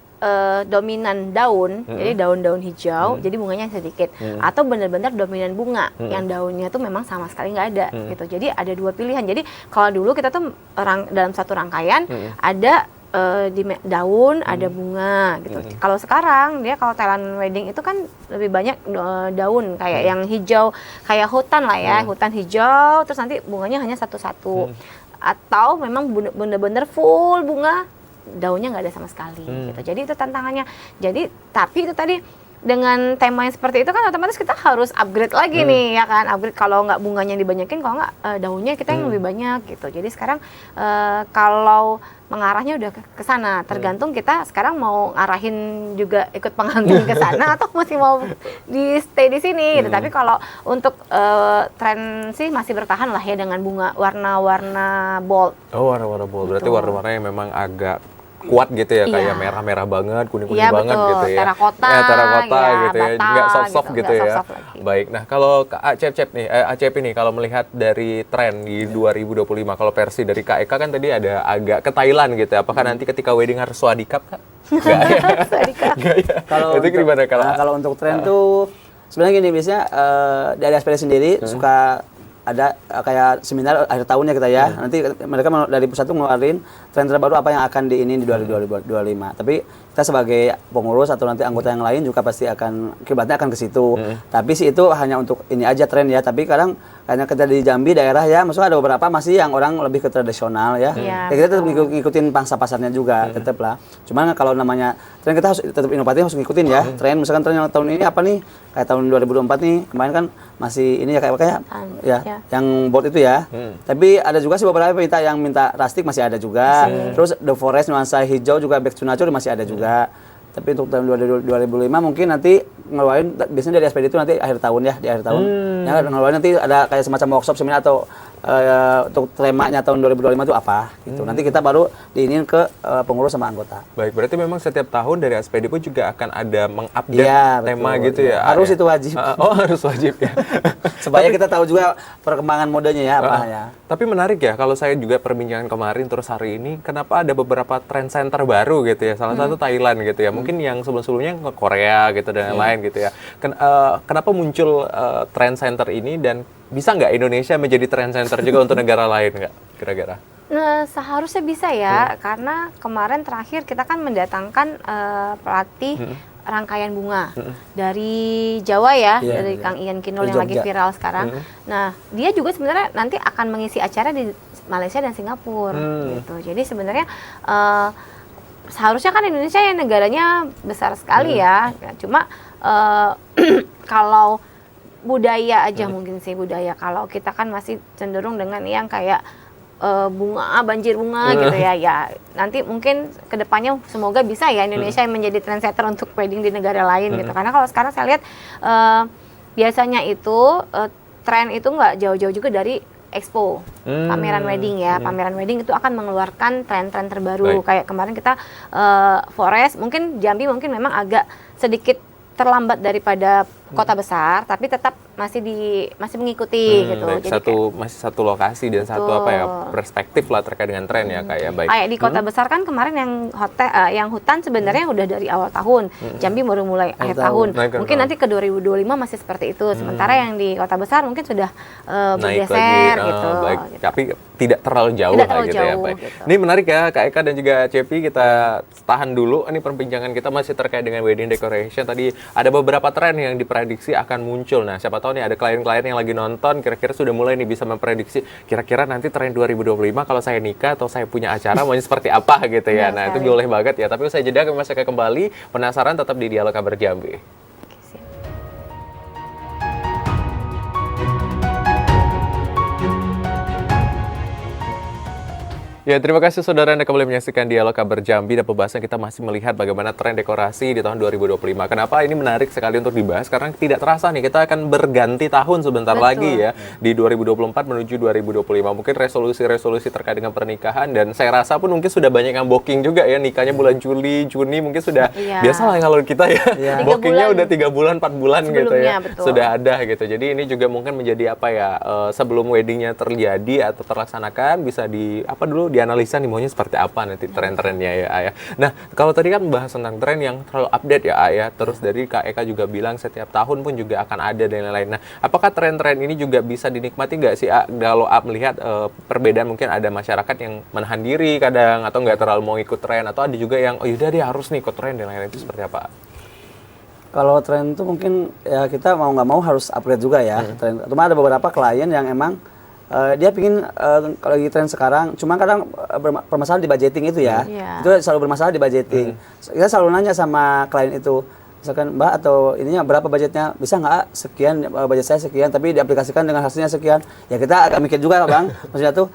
dominan daun, jadi daun-daun hijau, jadi bunganya sedikit, atau benar-benar dominan bunga, yang daunnya tuh memang sama sekali nggak ada, gitu. Jadi ada dua pilihan. Jadi kalau dulu kita tuh dalam satu rangkaian ada di daun, ada bunga, gitu. Kalau sekarang dia kalau Thailand wedding itu kan lebih banyak daun, kayak yang hijau, kayak hutan lah ya, hutan hijau, terus nanti bunganya hanya satu-satu, atau memang benar-benar full bunga, daunnya nggak ada sama sekali gitu. Jadi itu tantangannya. Jadi tapi itu tadi dengan tema yang seperti itu kan otomatis kita harus upgrade lagi nih ya kan, upgrade. Kalau nggak bunganya dibanyakin, kalau nggak daunnya kita yang lebih banyak gitu. Jadi sekarang kalau mengarahnya udah ke sana, tergantung kita sekarang mau ngarahin juga ikut pengantin ke sana atau masih mau di stay di sini gitu. Tapi kalau untuk tren sih masih bertahan lah ya dengan bunga warna-warna bold. Oh, warna-warna bold. Berarti warna-warna yang memang agak kuat gitu ya, kayak merah-merah banget, kuning-kuning banget gitu ya. Terakota, terakota gitu ya, bata, nggak soft-soft gitu ya. Lagi. Baik, nah kalau Acep ini kalau melihat dari tren di 2025, kalau versi dari Kak Eka kan tadi ada agak ke Thailand gitu, apakah nanti ketika wedding harus swadikap Kak? Nggak ya? Kalau itu gimana kalau untuk tren tuh sebenarnya gini, biasanya dari SPD sendiri suka ada kayak seminar akhir tahun ya kita ya. Nanti mereka dari pusat tuh ngeluarin tren terbaru apa yang akan di ini di 2025. Tapi kita sebagai pengurus atau nanti anggota yang lain juga pasti akan kiblatnya akan ke situ. Tapi sih itu hanya untuk ini aja tren ya. Tapi kadang karena kita di Jambi daerah ya, maksudnya ada beberapa masih yang orang lebih ke tradisional ya. Ya kita tetap ngikutin pangsa pasarnya juga, tetap lah. Cuman kalau namanya tren kita harus tetap inovatif, harus ngikutin ya. Tren misalkan tren yang tahun ini apa nih? Kayak tahun 2024 nih, kemarin kan masih ini ya kayak yang bold itu ya. Tapi ada juga sih beberapa yang minta rustic masih ada juga. Terus The Forest nuansa hijau juga back to nature masih ada juga. Tapi untuk tahun 2005 mungkin nanti ngeluarin, biasanya dari SPD itu nanti akhir tahun ya, di akhir tahun. Ya, ngeluarin nanti ada kayak semacam workshop seminar atau untuk temanya tahun 2025 itu apa gitu. Nanti kita baru diinin ke pengurus sama anggota. Baik, berarti memang setiap tahun dari SPD pun juga akan ada mengupdate tema betul, gitu ya. Harus itu wajib. Harus wajib ya. Supaya kita tahu juga perkembangan modenya ya apa ya. Tapi menarik ya kalau saya juga perbincangan kemarin terus hari ini kenapa ada beberapa trend center baru gitu ya. Salah satu Thailand gitu ya. Mungkin yang sebelum-sebelumnya ke Korea gitu dan lain-lain gitu ya. Kenapa muncul trend center ini dan bisa nggak Indonesia menjadi trend center juga untuk negara lain nggak kira-kira? Nah, seharusnya bisa ya, karena kemarin terakhir kita kan mendatangkan pelatih rangkaian bunga dari Jawa ya, dari Kang Ian Kinul yang lagi viral sekarang. Nah, dia juga sebenarnya nanti akan mengisi acara di Malaysia dan Singapura gitu. Jadi sebenarnya seharusnya kan Indonesia yang negaranya besar sekali ya. Cuma kalau budaya aja mungkin sih budaya. Kalau kita kan masih cenderung dengan yang kayak bunga, banjir bunga gitu ya. Ya nanti mungkin kedepannya semoga bisa ya Indonesia yang menjadi trendsetter untuk wedding di negara lain gitu. Karena kalau sekarang saya lihat biasanya itu tren itu nggak jauh-jauh juga dari expo, pameran wedding ya. Pameran wedding itu akan mengeluarkan tren-tren terbaru. Kayak kemarin kita Forest, mungkin Jambi mungkin memang agak sedikit terlambat daripada kota besar, tapi tetap masih mengikuti gitu. Jadi masih satu lokasi dan satu apa ya perspektif lah terkait dengan tren ya kayak baik. Kayak di kota besar kan kemarin yang hutan sebenarnya udah dari awal tahun. Jambi baru mulai akhir tahun. Mungkin nanti ke 2025 masih seperti itu. Sementara yang di kota besar mungkin sudah bergeser gitu. Baik. Tapi tidak terlalu jauh lah gitu ya. Baik. Gitu. Ini menarik ya Kak Eka dan juga Cepi, kita tahan dulu. Ini perbincangan kita masih terkait dengan wedding decoration. Tadi ada beberapa tren yang diprediksi akan muncul. Nah, siapa tahu nih ada klien-klien yang lagi nonton kira-kira sudah mulai nih bisa memprediksi kira-kira nanti tren 2025 kalau saya nikah atau saya punya acara maunya seperti apa gitu ya. Nah, itu boleh banget ya. Tapi usai jeda kami masih akan kembali. Penasaran, tetap di Dialog Kabar Jambi. Ya, terima kasih saudara Anda kembali menyaksikan Dialog Kabar Jambi, dan pembahasan kita masih melihat bagaimana tren dekorasi di tahun 2025. Kenapa ini menarik sekali untuk dibahas? Karena tidak terasa nih, kita akan berganti tahun sebentar lagi ya, di 2024 menuju 2025. Mungkin resolusi-resolusi terkait dengan pernikahan, dan saya rasa pun mungkin sudah banyak yang booking juga ya, nikahnya bulan Juli, Juni mungkin sudah biasa lah kalau kita ya, bookingnya udah 3 bulan, 4 bulan gitu ya, sudah ada gitu. Jadi ini juga mungkin menjadi apa ya, sebelum weddingnya terjadi atau terlaksanakan bisa dianalisa nih maunya seperti apa nanti tren-trennya ya Ayah. Nah, kalau tadi kan membahas tentang tren yang terlalu update ya Ayah, terus dari Kak Eka juga bilang setiap tahun pun juga akan ada dan lain-lain. Nah, apakah tren-tren ini juga bisa dinikmati nggak sih kalau melihat perbedaan, mungkin ada masyarakat yang menahan diri kadang atau nggak terlalu mau ikut tren, atau ada juga yang yaudah dia harus nih ikut tren dan lain-lain, itu seperti apa? Kalau tren itu mungkin ya kita mau nggak mau harus upgrade juga ya. Tren. Cuma ada beberapa klien yang emang dia pingin kalau lagi tren sekarang, cuma kadang permasalahan di budgeting itu ya, itu selalu bermasalah di budgeting. Kita selalu nanya sama klien itu, misalkan Mbak atau ininya berapa budgetnya, bisa nggak sekian, budget saya sekian, tapi diaplikasikan dengan hasilnya sekian. Ya kita agak mikir juga Bang, maksudnya tuh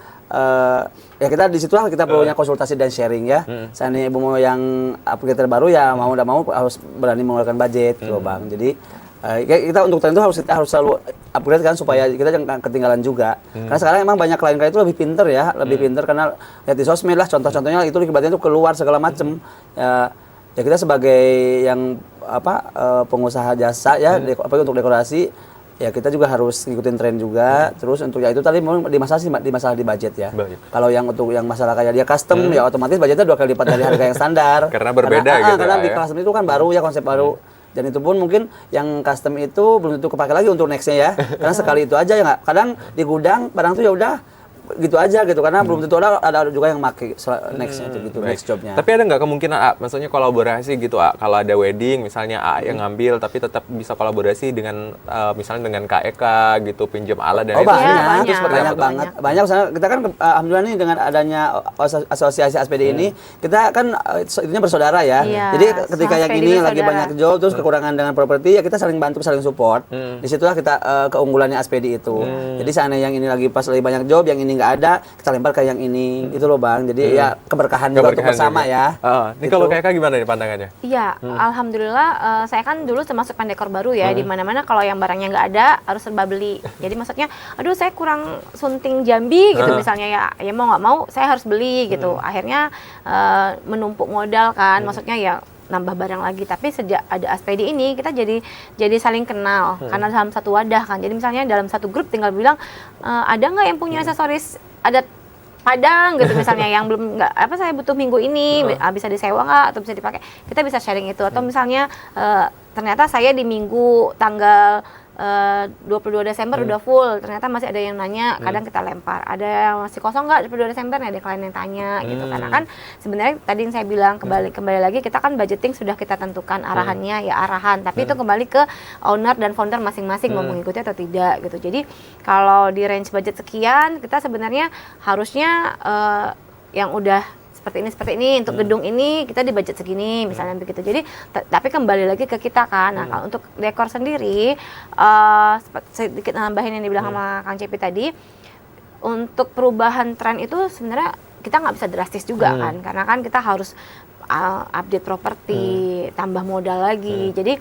ya kita di situ kita perlunya konsultasi dan sharing ya. Seandainya Ibu mau yang upgrade terbaru ya mau udah mau harus berani mengeluarkan budget gitu Bang. Jadi kita untuk tren itu harus selalu upgrade kan supaya kita jangan ketinggalan juga. Karena sekarang emang banyak klien-klien itu lebih pinter ya, lebih pinter karena lihat di sosmed lah contoh-contohnya itu akibatnya itu keluar segala macem. Ya kita sebagai yang pengusaha jasa ya untuk dekorasi ya kita juga harus ngikutin tren juga. Terus untuk ya itu tadi di masalah di budget ya. Kalau yang untuk yang masalah kayak dia custom ya otomatis budgetnya 2 kali lipat dari harga yang standar. Karena berbeda gitu. Karena di custom itu kan baru ya, konsep baru. Dan itu pun mungkin yang custom itu belum tentu kepake lagi untuk nextnya ya. Karena sekali itu aja ya nggak. Kadang di gudang barang tuh ya udah gitu aja gitu karena belum tentu ada juga yang make nextnya itu gitu, next jobnya. Tapi ada nggak kemungkinan maksudnya kolaborasi gitu kalau ada wedding misalnya yang ngambil tapi tetap bisa kolaborasi dengan misalnya dengan KEK gitu pinjam alat dan banyak, itu seperti banyak apa? banget. Banyak misalnya kita kan alhamdulillah nih dengan adanya asosiasi ASPD ini kita kan intinya bersaudara ya. Iya, Jadi ketika yang ASPD ini lagi bersaudara. banyak job terus kekurangan dengan properti ya kita saling bantu saling support. Disitulah kita keunggulannya ASPD itu. Jadi seandainya yang ini lagi pas lagi banyak job yang ini nggak ada kita lempar ke yang ini itu loh Bang. Jadi ya keberkahan juga untuk bersama ya. Ini kalau KEK gimana nih pandangannya? Iya, alhamdulillah saya kan dulu termasuk pendekor baru ya, di mana-mana kalau yang barangnya nggak ada harus serba beli. Jadi maksudnya, aduh saya kurang sunting Jambi gitu misalnya ya mau nggak mau saya harus beli gitu. Akhirnya menumpuk modal kan, maksudnya ya nambah barang lagi. Tapi sejak ada ASPD ini kita jadi saling kenal karena dalam satu wadah kan. Jadi misalnya dalam satu grup tinggal bilang ada nggak yang punya aksesoris adat Padang gitu misalnya yang belum nggak saya butuh minggu ini bisa disewa nggak atau bisa dipakai, kita bisa sharing itu. Atau misalnya ternyata saya di minggu tanggal 22 Desember udah full, ternyata masih ada yang nanya, kadang kita lempar. Ada yang masih kosong nggak 22 Desember, ada klien yang tanya gitu. Karena kan sebenarnya tadi yang saya bilang kembali lagi kita kan budgeting sudah kita tentukan arahannya ya arahan, tapi itu kembali ke owner dan founder masing-masing mau mengikuti atau tidak gitu. Jadi kalau di range budget sekian, kita sebenarnya harusnya yang udah seperti ini untuk gedung ini kita di budget segini misalnya begitu. Jadi tapi kembali lagi ke kita kan. Nah, kalau untuk dekor sendiri sedikit nambahin yang dibilang sama Kang Cepi tadi, untuk perubahan tren itu sebenarnya kita nggak bisa drastis juga kan, karena kan kita harus update properti, tambah modal lagi. Jadi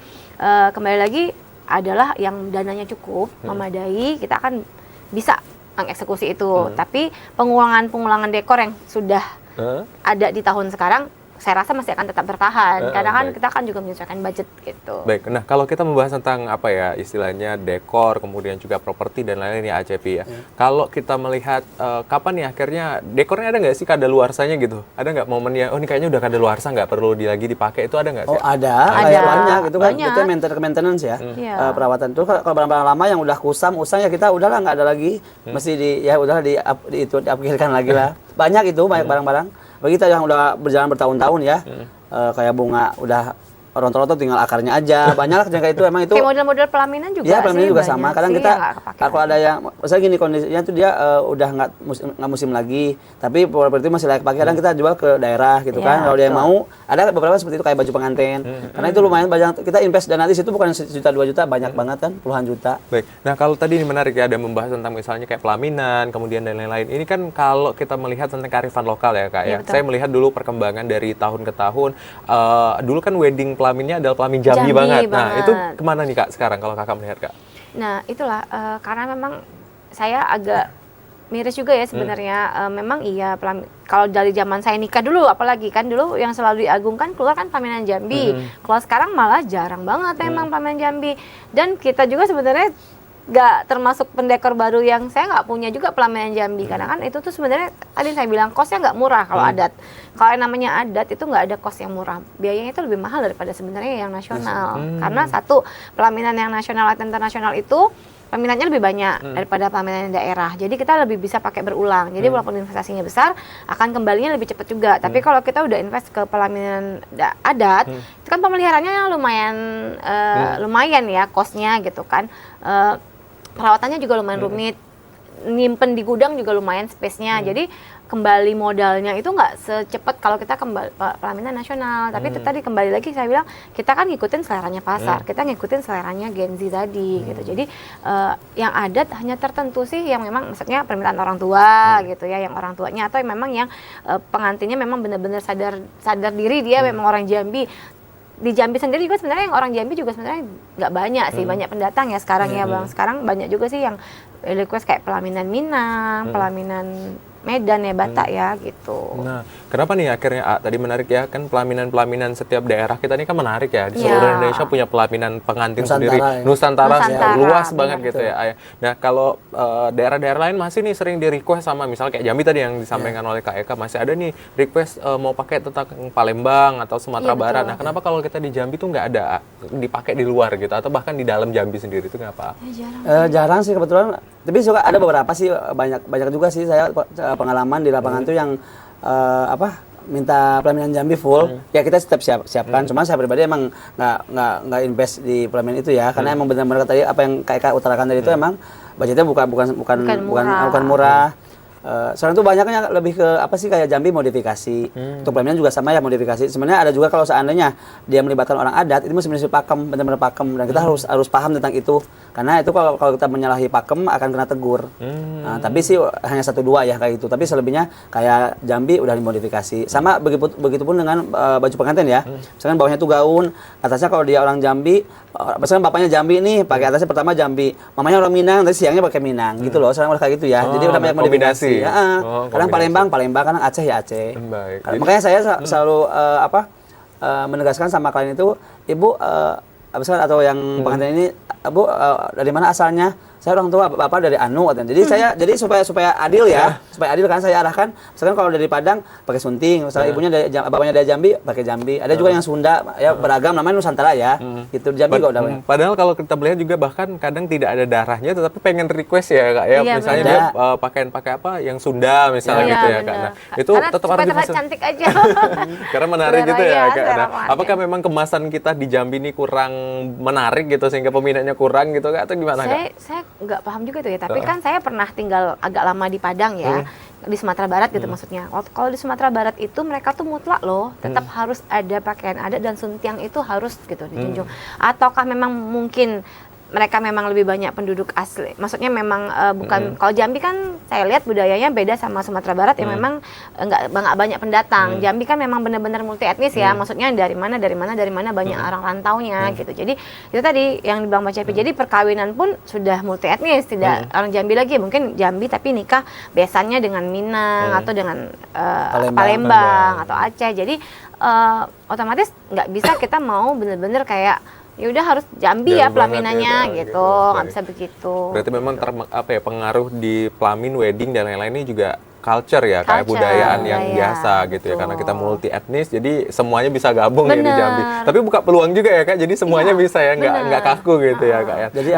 kembali lagi adalah yang dananya cukup memadai, kita akan bisa mengeksekusi itu. Tapi pengulangan dekor yang sudah ada di tahun sekarang saya rasa masih akan tetap bertahan karena kan kita kan juga menyesuaikan budget gitu. Baik, nah kalau kita membahas tentang apa ya istilahnya dekor kemudian juga properti dan lain-lain ya ACP ya. Kalau kita melihat kapan nih akhirnya dekornya ada nggak sih kadaluarsanya gitu? Ada nggak momennya ini kayaknya udah kadaluarsa nggak perlu lagi dipakai, itu ada nggak sih? Oh ada banyak itu kan itu maintenance ya. Perawatan tuh kalau barang-barang lama yang udah usang ya kita udahlah nggak ada lagi, mesti diaplikasikan lagi lah. Banyak barang-barang. Bagi kita yang udah berjalan bertahun-tahun ya, kayak bunga udah rontok-rontok tinggal akarnya aja. Banyak lah kayak itu emang itu. Kayak model-model pelaminan juga. Iya, pelaminan juga sama. Kadang kita kalau ada yang misalnya gini kondisinya tuh dia udah nggak musim lagi, tapi properti masih layak pakai. Kadang kita jual ke daerah gitu kan. Kalau dia yang mau, ada beberapa seperti itu kayak baju pengantin. Karena itu lumayan banyak kita invest dan nanti situ bukan 1 juta 2 juta, banyak banget kan, puluhan juta. Baik. Nah, kalau tadi ini menarik ya ada membahas tentang misalnya kayak pelaminan, kemudian dan lain-lain. Ini kan kalau kita melihat tentang kearifan lokal ya, Kak ya. Saya melihat dulu perkembangan dari tahun ke tahun. Dulu kan wedding pelaminnya adalah pelamin Jambi banget. Nah, itu kemana nih Kak sekarang kalau Kakak melihat Kak? Nah, itulah karena memang saya agak miris juga ya sebenarnya. Memang iya kalau dari zaman saya nikah dulu apalagi kan dulu yang selalu diagungkan keluar kan pelaminan Jambi. Kalau sekarang malah jarang banget memang pelaminan Jambi. Dan kita juga sebenarnya nggak termasuk pendekor baru yang saya nggak punya juga pelaminan Jambi karena kan itu tuh sebenarnya tadi saya bilang kosnya nggak murah kalau adat. Kalau yang namanya adat itu nggak ada kos yang murah, biayanya itu lebih mahal daripada sebenarnya yang nasional. Karena satu pelaminan yang nasional atau internasional itu peminatnya lebih banyak daripada pelaminan daerah. Jadi kita lebih bisa pakai berulang. Jadi walaupun investasinya besar, akan kembalinya lebih cepat juga. Tapi kalau kita udah invest ke pelaminan adat, itu kan pemeliharaannya lumayan ya kosnya gitu kan. Perawatannya juga lumayan rumit, nyimpen di gudang juga lumayan space-nya. Jadi kembali modalnya itu nggak secepat kalau kita kembali pelaminan nasional. Tapi itu tadi kembali lagi saya bilang kita kan ngikutin seleranya pasar, kita ngikutin seleranya Gen Z tadi gitu. Jadi yang adat hanya tertentu sih yang memang maksudnya permintaan orang tua gitu ya, yang orang tuanya atau memang yang pengantinnya memang benar-benar sadar diri dia memang orang Jambi. Di Jambi sendiri juga sebenarnya yang orang Jambi juga sebenarnya nggak banyak sih, banyak pendatang ya sekarang ya Bang. Sekarang banyak juga sih yang request kayak pelaminan Minang, pelaminan Medan ya, Batak ya gitu. Nah, kenapa nih akhirnya tadi menarik ya, kan pelaminan-pelaminan setiap daerah kita ini kan menarik ya. Di seluruh Indonesia punya pelaminan pengantin sendiri. Nusantara luas banget gitu ya. Nah, kalau daerah-daerah lain masih nih sering di request sama misalnya kayak Jambi tadi yang disampaikan oleh Kak Eka, masih ada nih request mau pakai tentang Palembang atau Sumatera Barat. Nah, kenapa kalau kita di Jambi tuh nggak ada dipakai di luar gitu atau bahkan di dalam Jambi sendiri itu nggak apa? Jarang sih kebetulan, tapi suka ada beberapa sih, banyak juga sih saya pengalaman di lapangan tuh yang minta pelaminan Jambi full. Ya kita tetap siapkan, cuma saya pribadi emang nggak invest di pelaminan itu ya, karena emang benar-benar tadi apa yang kayak utarakan tadi itu emang budgetnya bukan murah. Sekarang tuh banyaknya lebih ke apa sih kayak Jambi modifikasi. Untuk pelaminan juga sama ya modifikasi. Sebenarnya ada juga kalau seandainya dia melibatkan orang adat, itu mesti pakem, benar-benar pakem, dan kita harus paham tentang itu. Karena itu kalau kita menyalahi pakem akan kena tegur. Nah, tapi sih hanya 1-2 ya kayak gitu. Tapi selebihnya kayak Jambi udah dimodifikasi. Sama begitupun dengan baju pengantin ya. Misalkan bawahnya tuh gaun, atasnya kalau dia orang Jambi, misalkan bapaknya Jambi nih pakai atasnya pertama Jambi, mamanya orang Minang, tapi siangnya pakai Minang. Gitu loh. Sekarang udah kayak gitu ya. Jadi udah banyak modifikasi. Ya, kadang Palembang, kadang Aceh ya Aceh. Makanya saya selalu menegaskan sama klien itu, Ibu atau yang pengantin ini, Bu dari mana asalnya? Saya orang tua, bapak dari Anu, jadi saya supaya adil ya, supaya adil kan saya arahkan. Misalkan kalau dari Padang pakai sunting, misalnya ibunya bapaknya dari Jambi pakai Jambi. Ada juga yang Sunda ya beragam, namanya Nusantara ya. Gitu Jambi kok udah. Padahal kalau kita melihat juga bahkan kadang tidak ada darahnya, tetapi pengen request ya kak ya. Iya, misalnya dia pakai apa yang Sunda misalnya gitu ya kak. Nah, itu tetap harus terlihat cantik aja. Karena menarik gitu ya kak. Nah, manis. apakah memang kemasan kita di Jambi ini kurang menarik gitu sehingga peminatnya kurang gitu kak atau gimana kak? Saya nggak paham juga tuh ya, tapi kan saya pernah tinggal agak lama di Padang ya, di Sumatera Barat gitu maksudnya. Kalau di Sumatera Barat itu mereka tuh mutlak loh, tetap harus ada pakaian adat dan suntiang itu harus gitu dijunjung. Ataukah memang mungkin mereka memang lebih banyak penduduk asli, maksudnya memang bukan, kalau Jambi kan saya lihat budayanya beda sama Sumatera Barat ya, memang nggak banyak pendatang. Jambi kan memang benar-benar multi etnis ya, maksudnya dari mana banyak orang rantaunya gitu. Jadi itu tadi yang dibilang Mbak Cepi, jadi perkawinan pun sudah multi etnis, tidak orang Jambi lagi, mungkin Jambi tapi nikah besannya dengan Minang atau dengan Palembang atau Aceh. Jadi otomatis nggak bisa kita mau benar-benar kayak ya udah harus Jambi ya pelaminannya gitu, nggak bisa begitu. Berarti memang pengaruh di pelamin, wedding dan lain-lain ini juga culture ya, kayak budayaan yang biasa gitu ya, karena kita multi etnis, jadi semuanya bisa gabung ya di Jambi. Tapi buka peluang juga ya kak, jadi semuanya bisa ya, nggak kaku gitu ya kak ya. Jadi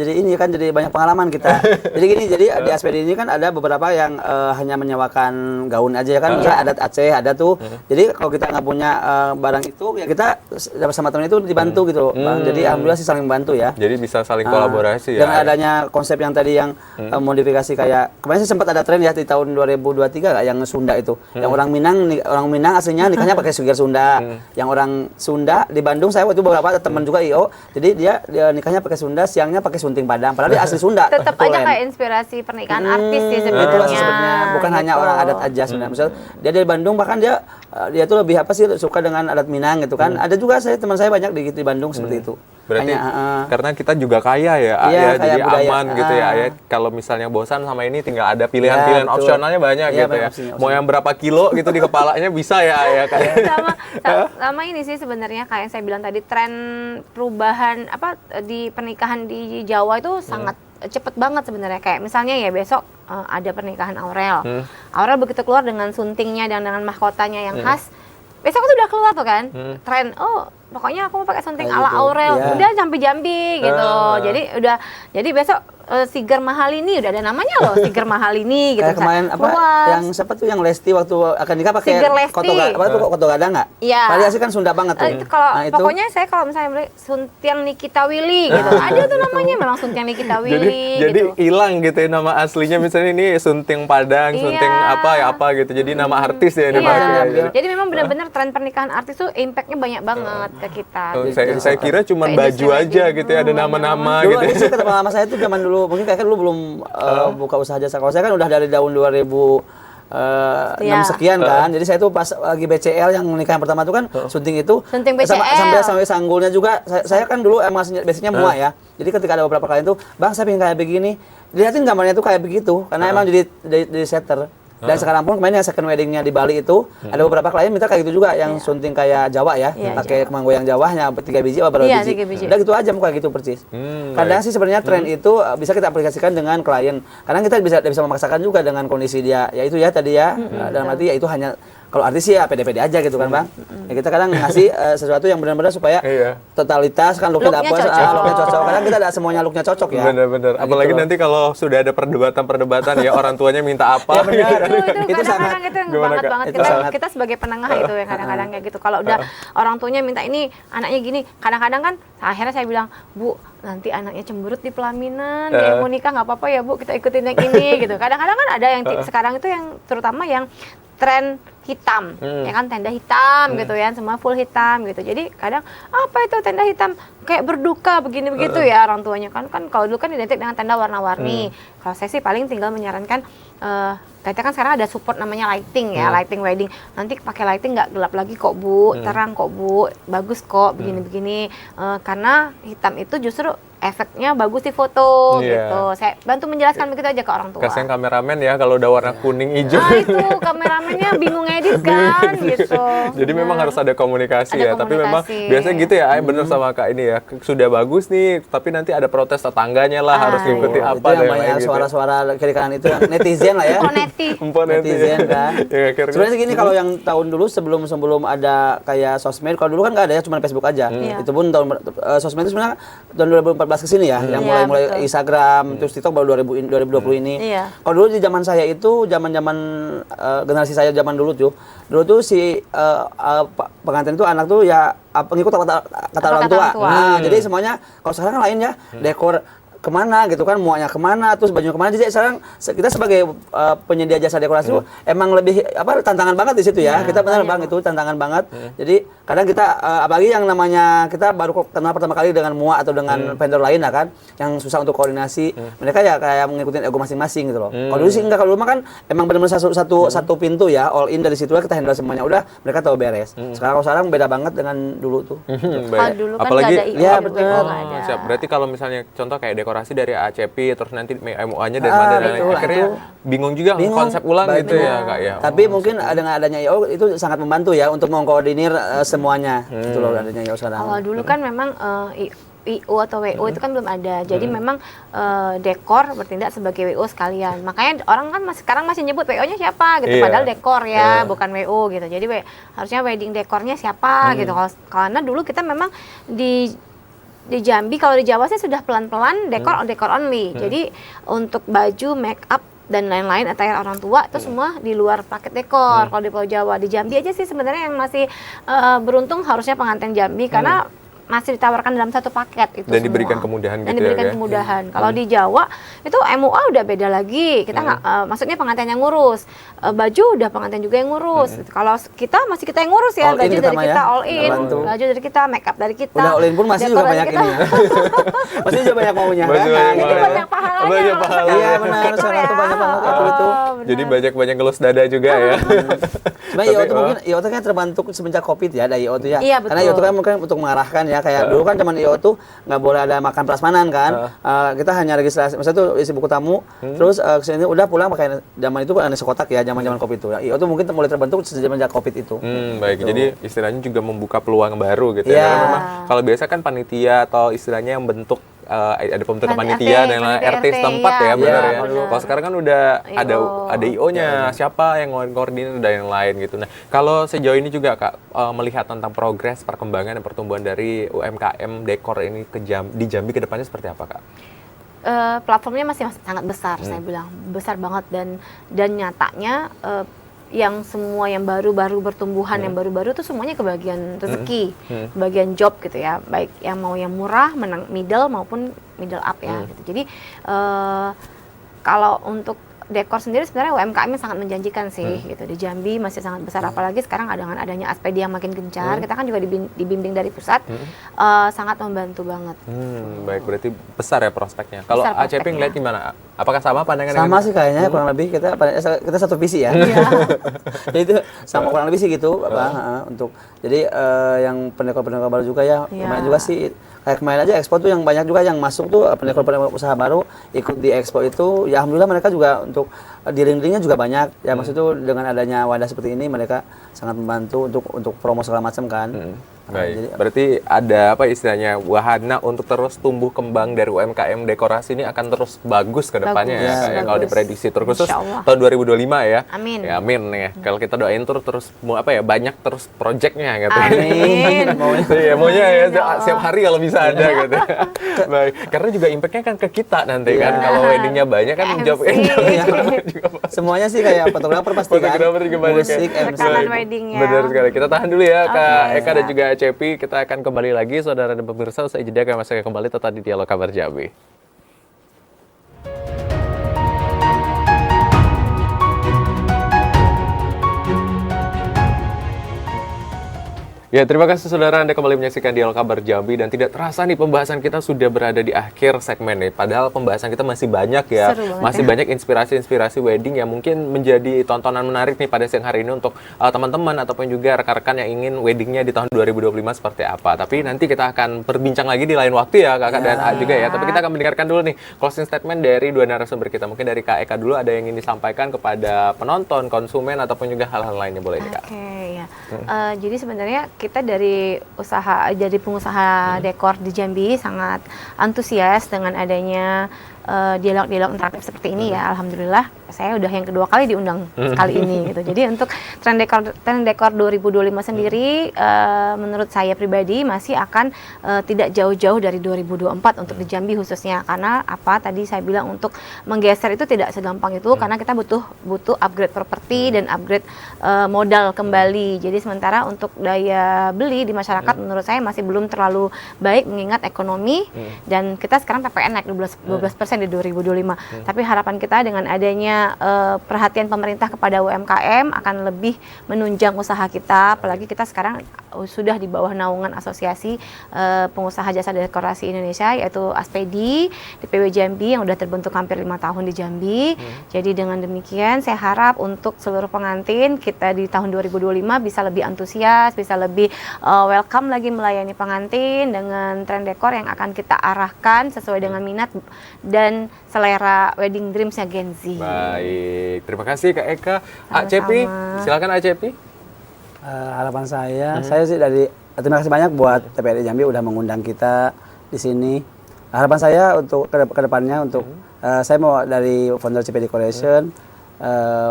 jadi ini kan jadi banyak pengalaman kita. Jadi gini, jadi di Aspedi ini kan ada beberapa yang hanya menyewakan gaun aja ya kan, misalnya adat Aceh ada tuh. Jadi kalau kita nggak punya barang itu, ya kita sama teman itu dibantu gitu. Jadi alhamdulillah sih saling membantu ya. Jadi bisa saling kolaborasi ya. Dan adanya konsep yang tadi yang modifikasi kayak kemarin sih sempat ada tren ya di tahun 2023 nggak yang Sunda itu, yang orang Minang aslinya nikahnya pakai sugar Sunda, yang orang Sunda di Bandung saya waktu itu beberapa teman juga IO, jadi dia nikahnya pakai Sunda, siangnya pakai sunting Padang, padahal dia asli Sunda. Tetap aja kayak inspirasi pernikahan artis sih sebenarnya. Bukan hanya orang adat aja sebenarnya. Misal dia dari Bandung, bahkan dia tuh lebih suka dengan adat Minang gitu kan. Ada juga teman saya banyak di Bandung seperti itu. Berarti karena kita juga kaya ya, jadi budaya, aman gitu ya. Kalau misalnya bosan sama ini tinggal ada pilihan-pilihan opsionalnya banyak gitu ya. Mau yang berapa kilo gitu di kepalanya bisa ya kayak. Sama ini sih sebenarnya kayak yang saya bilang tadi, tren perubahan di pernikahan di Jawa itu sangat cepet banget sebenarnya. Kayak misalnya ya besok ada pernikahan Aurel. Aurel begitu keluar dengan suntingnya dan dengan mahkotanya yang khas, besok itu udah keluar tuh kan tren, pokoknya aku mau pakai sunting ala Aurel, udah Jambi gitu. Jadi besok Siger Mahal ini udah ada namanya loh, Siger Mahal ini gitu. Kayak kemarin yang siapa tuh yang Lesti waktu akan nikah pakai koto gadang nggak? Iya. Variasi kan Sunda banget tuh. Pokoknya saya kalau misalnya beli suntiang Nikita Willy gitu, ada tuh namanya memang suntiang Nikita Willy. Jadi hilang gitu ya nama aslinya, misalnya ini sunting Padang, sunting apa gitu. Jadi nama artis ya. Jadi memang benar-benar tren pernikahan artis tuh impactnya banyak banget ke kita. Saya kira cuma baju aja gitu ya, ada nama-nama gitu. Dulu kata mama saya tuh zaman dulu, mungkin kakek dulu belum buka usaha jasa. Kalau saya kan udah dari tahun 2006 sekian kan. Jadi saya tuh pas lagi BCL yang nikahan pertama tuh kan sunting BCL. Sampai sanggulnya juga. Saya kan dulu emang basicnya mua ya. Jadi ketika ada beberapa klien tuh, "Bang, saya pengen kayak begini." Dilihatin gambarnya tuh kayak begitu karena emang jadi setter. Dan sekarang pun kemarin yang second weddingnya di Bali itu ada beberapa klien minta kayak gitu juga, yang sunting kayak Jawa ya, pakai kemanggo yang Jawa hanya 3 biji atau berapa biji. Udah gitu aja muka gitu persis. Kadang sih sebenarnya tren itu bisa kita aplikasikan dengan klien. Karena kita bisa memaksakan juga dengan kondisi dia, yaitu ya tadi ya, dalam arti ya itu hanya kalau artis sih ya pede-pede aja gitu kan Bang. Ya kita kadang ngasih sesuatu yang benar-benar supaya totalitas kan looknya dapet, looknya cocok. Kadang kita ada semuanya looknya cocok ya. Bener-bener. Nah, Apalagi gitu nanti kalau sudah ada perdebatan ya orang tuanya minta apa. Ya, benar. Itu kadang-kadang itu yang Gimana, Kak? banget kita sebagai penengah itu ya kadang-kadang kayak gitu. Kalau udah orang tuanya minta ini, anaknya gini, kadang-kadang kan akhirnya saya bilang, Bu, nanti anaknya cemberut di pelaminan, dia mau nikah nggak apa-apa ya Bu, kita ikutin yang ini gitu. Kadang-kadang kan ada yang sekarang itu yang terutama yang tren hitam, ya kan tenda hitam gitu ya, semua full hitam gitu. Jadi kadang apa itu tenda hitam kayak berduka begini begitu ya orang tuanya kan kalau dulu kan identik dengan tenda warna-warni. Kalau saya sih paling tinggal menyarankan kita kan sekarang ada support namanya lighting ya, lighting wedding. Nanti pakai lighting nggak gelap lagi kok Bu, terang kok Bu, bagus kok begini-begini. Karena hitam itu justru efeknya bagus di foto gitu. Saya bantu menjelaskan begitu aja ke orang tua. Kasian kameramen ya kalau udah warna kuning hijau. Nah itu kameramennya bingung edit kan gitu. Jadi memang harus ada komunikasi ya. Tapi memang biasanya gitu ya, bener sama Kak ini ya. Sudah bagus nih, tapi nanti ada protes tetangganya lah, harus ngikuti apa itu yang dan banyak gitu. suara-suara kiri kanan itu netizen lah ya. Netizen kan. Sebenarnya gini kalau yang tahun dulu sebelum ada kayak sosmed, kalau dulu kan nggak ada ya, cuma Facebook aja. Itu pun sosmed itu sebenarnya tahun 2014 ke sini ya, yang mulai Instagram, terus TikTok baru 2020 ini. Kalau dulu di zaman saya itu, zaman-zaman generasi saya zaman dulu tuh si pengantin itu anak tuh ya pengikut kata orang tua. Nah, jadi semuanya kalau sekarang kan lain ya, dekor kemana gitu kan, muanya kemana, terus bajunya kemana. Jadi sekarang kita sebagai penyedia jasa dekorasi itu emang lebih tantangan banget di situ ya. Kita benar Bang, itu tantangan banget. Jadi kadang kita apalagi yang namanya kita baru kenal pertama kali dengan mua atau dengan vendor lain lah kan, yang susah untuk koordinasi. Mereka ya kayak mengikuti ego masing-masing gitu loh. Kalau dulu sih enggak, kalau dulu mah kan emang benar-benar satu pintu ya, all in dari situ kita handle semuanya. Udah mereka tahu beres. Sekarang beda banget dengan dulu tuh. Kalau dulu kan apalagi nggak ada ya IO, betul. Siap. Berarti kalau misalnya contoh kayak dekorasi dari ACP terus nanti MUA-nya dari mana dan lain, akhirnya bingung juga konsep ulang gitu ya Kak ya. Tapi mungkin dengan adanya IO itu sangat membantu ya untuk mengkoordinir semuanya. Itu loh adanya IO sekarang. Kalau dulu kan memang IO atau WO itu kan belum ada. Jadi memang dekor bertindak sebagai WO sekalian. Makanya orang kan sekarang masih nyebut WO-nya siapa gitu. Padahal dekor ya, bukan WO gitu. Jadi harusnya wedding dekornya siapa gitu. Karena dulu kita memang di Jambi, kalau di Jawa sih sudah pelan-pelan dekor only. Jadi untuk baju, make up dan lain-lain attire orang tua itu semua di luar paket dekor. Kalau di Pulau Jawa, di Jambi aja sih sebenarnya yang masih beruntung harusnya pengantin Jambi karena masih ditawarkan dalam satu paket itu dan semua. Diberikan kemudahan dan gitu diberikan ya. kemudahan. Kalau di Jawa itu MUA udah beda lagi. Kita nggak, maksudnya pengantin yang ngurus, baju udah pengantin juga yang ngurus. Kalau kita masih kita yang ngurus ya, All baju in dari kita ya. all in, baju dari kita, make up dari kita. Udah all in pun masih dekor juga dari banyak kita. ini. Masih juga banyak maunya. Jadi banyak pahalanya. Banyak kalau pahala. Iya benar, sekarang tuh banyak banget itu. Jadi banyak ngelus dada juga ya. Cuma IO itu mungkin IO itu kan terbentuk semenjak Covid ya, ada IO itu ya. Iya, Karena IO itu kan mungkin untuk mengarahkan ya, kayak dulu kan zaman IO tuh nggak boleh ada makan prasmanan kan. Kita hanya registrasi, maksudnya tuh isi buku tamu, terus kesini udah pulang pakai, zaman itu kan nasi kotak ya, zaman Covid itu. IO tuh mungkin mulai terbentuk semenjak Covid itu. Baik, gitu. jadi istilahnya juga membuka peluang baru gitu ya. Iya. Karena memang kalau biasa kan panitia atau istilahnya yang bentuk ada pembentukan panitia dan RT setempat ya, benar ya. Kalau sekarang kan udah ada IO-nya, siapa yang koordinir dan yang lain gitu. Nah, kalau sejauh ini juga Kak melihat tentang progres perkembangan dan pertumbuhan dari UMKM dekor ini di Jambi ke depannya seperti apa Kak? Platformnya masih sangat besar, saya bilang besar banget, dan nyatanya yang semua yang baru-baru bertumbuhan, yang baru-baru itu semuanya kebagian rezeki, kebagian job gitu ya, baik yang mau yang murah, middle maupun middle up ya. Gitu. Jadi kalau untuk dekor sendiri sebenarnya UMKM sangat menjanjikan sih gitu. Di Jambi masih sangat besar, apalagi sekarang dengan adanya ASPD yang makin gencar, kita kan juga dibimbing dari pusat, sangat membantu banget. Baik, berarti besar ya prospeknya. Kalau ACP ngeliat gimana? Apakah sama pandangan sama sih kayaknya, kurang lebih kita satu visi ya. Jadi itu sama kurang lebih sih gitu untuk jadi yang pendekor-pendekor baru juga ya, lumayan juga sih. Kayak kemarin aja Expo tuh yang banyak juga yang masuk tuh pendekor-pendekor usaha baru ikut di Expo itu, ya alhamdulillah mereka juga untuk dealing-dealingnya juga banyak ya. Maksud itu dengan adanya wadah seperti ini mereka sangat membantu untuk promo segala macam kan. Baik, Jadi berarti ada apa istilahnya wahana untuk terus tumbuh kembang dari UMKM dekorasi ini akan terus bagus ke depannya Bagus, ya, Kak, ya, bagus. kalau diprediksi terkhusus Insya Allah. tahun 2025 ya. Amin. Ya, amin ya. Kalau kita doain terus apa ya banyak terus projectnya gitu. Amin. Iya, maunya ya Amin, ya Allah. setiap hari kalau bisa ada gitu. Baik, karena juga impactnya kan ke kita nanti kan. Iya. Kalau weddingnya banyak kan MC. job juga semuanya sih kayak fotografer pasti kan. fotografer juga banyak Musik, ya. MC. Rekaman wedding ya. Benar sekali. Kita tahan dulu ya Kak Oke, Eka dan siap. juga Cepi. Kita akan kembali lagi saudara dan pemirsa usai jeda kami masih akan kembali tetap di Dialog Kabar Jambi. Ya, terima kasih saudara Anda kembali menyaksikan Dialog Kabar Jambi dan tidak terasa nih pembahasan kita sudah berada di akhir segmen nih. Padahal pembahasan kita masih banyak ya. Seru banget Masih ya. banyak inspirasi-inspirasi wedding yang mungkin menjadi tontonan menarik nih pada siang hari ini untuk teman-teman ataupun juga rekan-rekan yang ingin weddingnya di tahun 2025 seperti apa. Tapi nanti kita akan berbincang lagi di lain waktu ya Kakak dan A juga ya. Tapi kita akan mendengarkan dulu nih closing statement dari dua narasumber kita. Mungkin dari Kak Eka dulu ada yang ingin disampaikan kepada penonton, konsumen ataupun juga hal-hal lainnya boleh nih Kak. Oke ya. Jadi sebenarnya kita dari pengusaha dekor di Jambi sangat antusias dengan adanya dialog-dialog interaktif seperti ini ya. Alhamdulillah saya udah yang kedua kali diundang kali ini gitu. Jadi untuk tren dekor 2025 sendiri menurut saya pribadi masih akan tidak jauh-jauh dari 2024 untuk di Jambi khususnya, karena apa tadi saya bilang untuk menggeser itu tidak segampang itu karena kita butuh upgrade properti dan upgrade modal kembali. Jadi sementara untuk daya beli di masyarakat menurut saya masih belum terlalu baik mengingat ekonomi dan kita sekarang PPN naik 12% di 2025. Tapi harapan kita dengan adanya perhatian pemerintah kepada UMKM akan lebih menunjang usaha kita, apalagi kita sekarang sudah di bawah naungan Asosiasi Pengusaha Jasa Dekorasi Indonesia yaitu ASPEDI DPW Jambi yang sudah terbentuk hampir 5 tahun di Jambi. Jadi dengan demikian saya harap untuk seluruh pengantin kita di tahun 2025 bisa lebih antusias, bisa lebih welcome lagi melayani pengantin dengan tren dekor yang akan kita arahkan sesuai dengan minat dan selera wedding dreamsnya Gen Z. Baik, terima kasih Kak Eka. A Sama-sama. Cepi, silakan A Cepi. Harapan saya sih terima kasih banyak buat TPRI Jambi udah mengundang kita di sini. Harapan saya untuk ke depannya untuk saya mau dari founder CP Decoration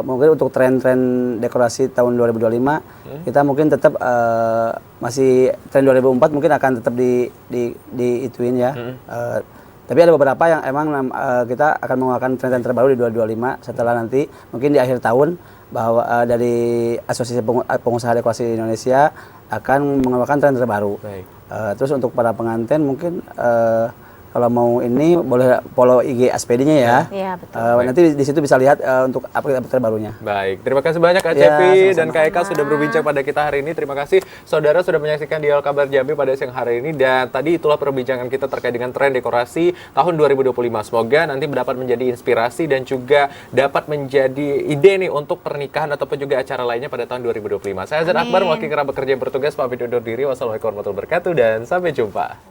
mungkin untuk tren-tren dekorasi tahun 2025 kita mungkin tetap masih tren 2004 mungkin akan tetap di ituin ya. Tapi ada beberapa yang emang kita akan mengeluarkan tren-tren terbaru di 2025 setelah nanti mungkin di akhir tahun bahwa dari Asosiasi Pengusaha Dekorasi Indonesia akan mengeluarkan tren terbaru. Baik. Terus untuk para pengantin mungkin kalau mau ini boleh follow IG ASPEDI-nya ya. Iya, betul. Nanti di situ bisa lihat untuk update terbarunya. Baik, terima kasih banyak Kak Ya, Cepi dan sama-sama. Kak Eka sudah berbincang pada kita hari ini. Terima kasih saudara sudah menyaksikan Dialog Kabar Jambi pada siang hari ini. Dan tadi itulah perbincangan kita terkait dengan tren dekorasi tahun 2025. Semoga nanti dapat menjadi inspirasi dan juga dapat menjadi ide nih untuk pernikahan ataupun juga acara lainnya pada tahun 2025. Saya Azhar Amin. Akbar, wakil kerabat kerja yang bertugas, pamit undur diri. Wassalamualaikum warahmatullahi wabarakatuh dan sampai jumpa.